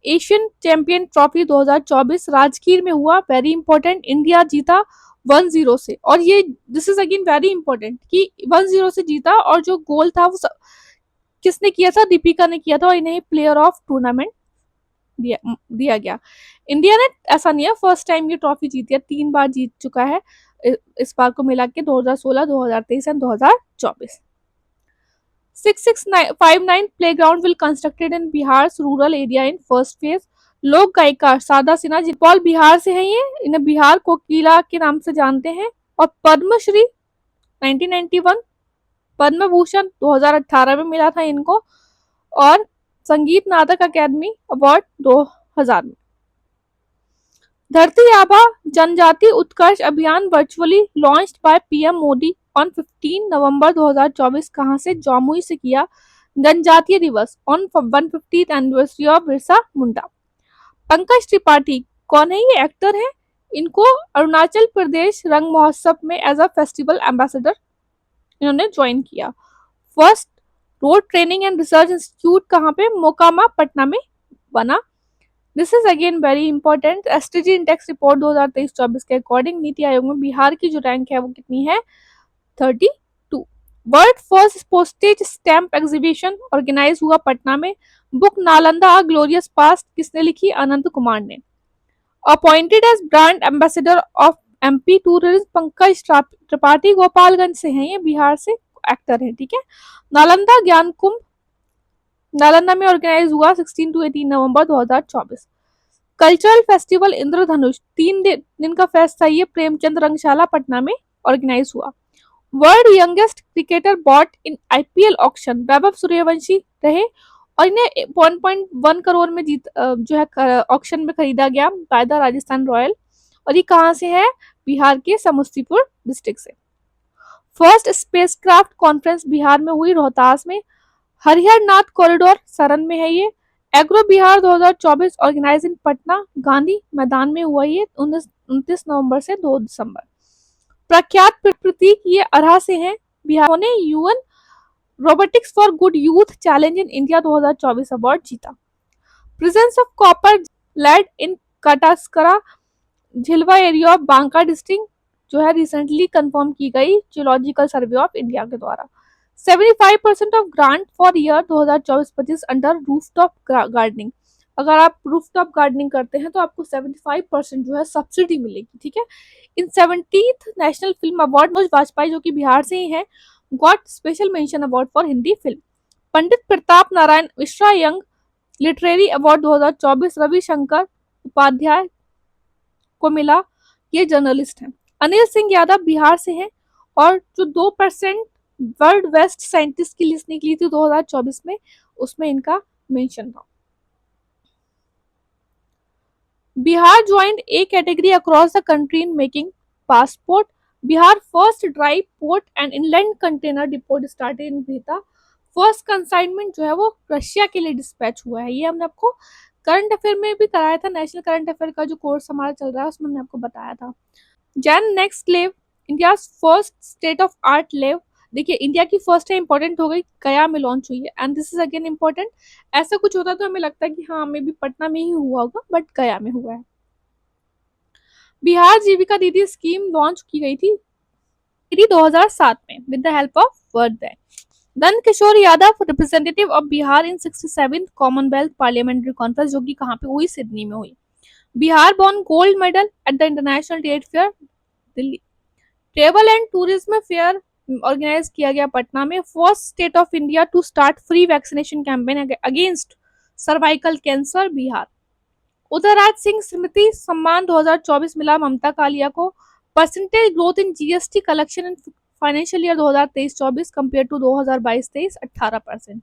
Asian champion trophy 2024 Rajgir में हुआ, वेरी इंपॉर्टेंट, इंडिया जीता 1-0 से। और ये this is again very important कि 1-0 से जीता, और जो गोल था वो किसने किया था? दीपिका ने किया था, और इन्हें प्लेयर ऑफ टूर्नामेंट दिया गया। इंडिया ने ऐसा नहीं है फर्स्ट टाइम ये ट्रॉफी जीती है, 3 बार जीत चुका है इस बार को मिला के, 2016, 2023 and 2024। 6659 playground will constructed in Bihar rural area in first phase. लोक गायिका शारदा सिन्हा जितपौल बिहार से हैं, ये इन्हें बिहार कोकिला के नाम से जानते हैं। और पद्मश्री 1991, पद्म भूषण 2018 में मिला था इनको, और संगीत नाटक अकेडमी अवार्ड 2000 में। धरती आबा Janjatiya Utkarsh Abhiyan virtually launched by PM Modi on 15 November 2024 कहां से? जमुई से किया। Janjatiya Divas on 150th anniversary of Birsa Munda. Pankaj Tripathi कौन है? ये एक्टर है, इनको अरुणाचल प्रदेश रंग महोत्सव में एज अ फेस्टिवल एम्बेसडर इन्होंने ज्वाइन किया। First road training and research institute कहाँ पे? मोकामा पटना में बना। This is again very important, STG index report 2023-24 के अकॉर्डिंग नीति आयोग में बिहार की जो रैंक है वो कितनी है? 32। World first postage stamp exhibition organise हुआ पटना में। बुक नालंदा ग्लोरियस पास्ट किसने लिखी? अनंत कुमार ने। Appointed as brand ambassador of MP tourism Pankaj Tripathi Gopalganj से हैं, ये बिहार से एक्टर है, ठीक है। नालंदा ज्ञान कुंभ नालंदा में ऑर्गेनाइज हुआ 16 टू 18 नवंबर 2024। कल्चरल फेस्टिवल इंद्रधनुष 3 दिन का फेस्ट था, ये प्रेमचंद रंगशाला पटना में ऑर्गेनाइज हुआ। World youngest cricketer bought in IPL auction Vaibhav Suryavanshi रहे और इन्हें 1.1 करोड़ में जो है ऑक्शन में खरीदा गया बाय द राजस्थान रॉयल। और ये कहाँ से है? बिहार के समस्तीपुर डिस्ट्रिक्ट से। फर्स्ट स्पेसक्राफ्ट कॉन्फ्रेंस बिहार में हुई रोहतास में। हरिहर नाथ कॉरिडोर सरन में है ये। एग्रो बिहार 2024 ऑर्गेनाइज इन पटना गांधी मैदान में हुआ ये 29 नवंबर से 2 दिसंबर। प्रख्यात प्रतीक ये अरहा से हैं। बिहार ने UN robotics for good youth challenge in India 2024 award जीता। Presence of copper lead in Kataskara Jhilwa area of Banka district जो है रिसेंटली कंफर्म की गई जियोलॉजिकल सर्वे ऑफ इंडिया के द्वारा। 75% of grant for year 2024-25 under rooftop gardening. अगर आप रूफटॉप गार्डनिंग करते हैं तो आपको 75% जो है सब्सिडी मिलेगी, ठीक है। In 70th national film award Manoj Vajpayee जो कि बिहार से ही है got special mention award for Hindi film. Pandit Pratap Narayan Mishra young literary award 2024 Ravishankar Upadhyay को मिला, ये जर्नलिस्ट हैं। अनिल सिंह यादव बिहार से हैं और जो 2% वर्ल्ड बेस्ट साइंटिस्ट की लिस्ट निकली थी 2024 में उसमें इनका मेंशन था। Bihar joined A category across the country in making passport. Bihar first dry port and inland container depot started in Bihta. First consignment जो है वो रशिया के लिए डिस्पैच हुआ है। ये हमने आपको करंट अफेयर में भी कराया था, नेशनल करंट अफेयर का जो कोर्स हमारा चल रहा है उसमें हमने आपको बताया था। जैन नेक्स्ट लेव India first state of art लेव। देखिए इंडिया की फर्स्ट है इंपॉर्टेंट हो गई, गया में लॉन्च हुई है and this is again important. ऐसा कुछ होता तो हमें लगता है कि हाँ मे भी पटना में ही हुआ होगा बट गया में हुआ है। बिहार जीविका दीदी स्कीम लॉन्च की गई थी 2007 में with the help of world bank. Dhan Kishor Yadav representative of Bihar in 67th Commonwealth parliamentary conference जो कि कहाँ पे हुई? सिडनी में हुई। Bihar won gold medal at the international trade fair Delhi. Travel and tourism fair organise किया गया पटना में। First state of India to start free vaccination campaign against cervical cancer Bihar. Udayraj Singh Smriti Samman 2024 मिला ममता कालिया को। Percentage growth in GST collection in financial year 2023-24 compare to 2022-23 18%।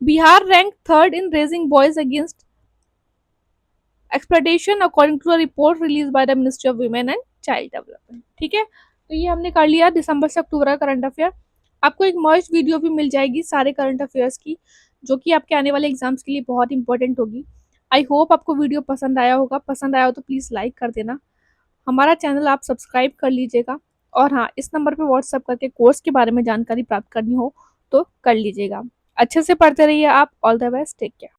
Bihar rank third in raising voice against exploitation according to a report release by the ministry of women and child development, ठीक है। तो ये हमने कर लिया दिसंबर से अक्टूबर का करंट अफेयर। आपको एक मर्ज वीडियो भी मिल जाएगी सारे करंट अफेयर्स की जो कि आपके आने वाले एग्जाम्स के लिए बहुत इंपॉर्टेंट होगी। आई होप आपको वीडियो पसंद आया होगा, पसंद आया हो तो प्लीज़ लाइक कर देना, हमारा चैनल आप सब्सक्राइब कर लीजिएगा और हाँ इस नंबर पर व्हाट्सअप करके कोर्स के बारे में जानकारी प्राप्त करनी हो तो कर लीजिएगा। अच्छे से पढ़ते रहिए आप। All the best, take care.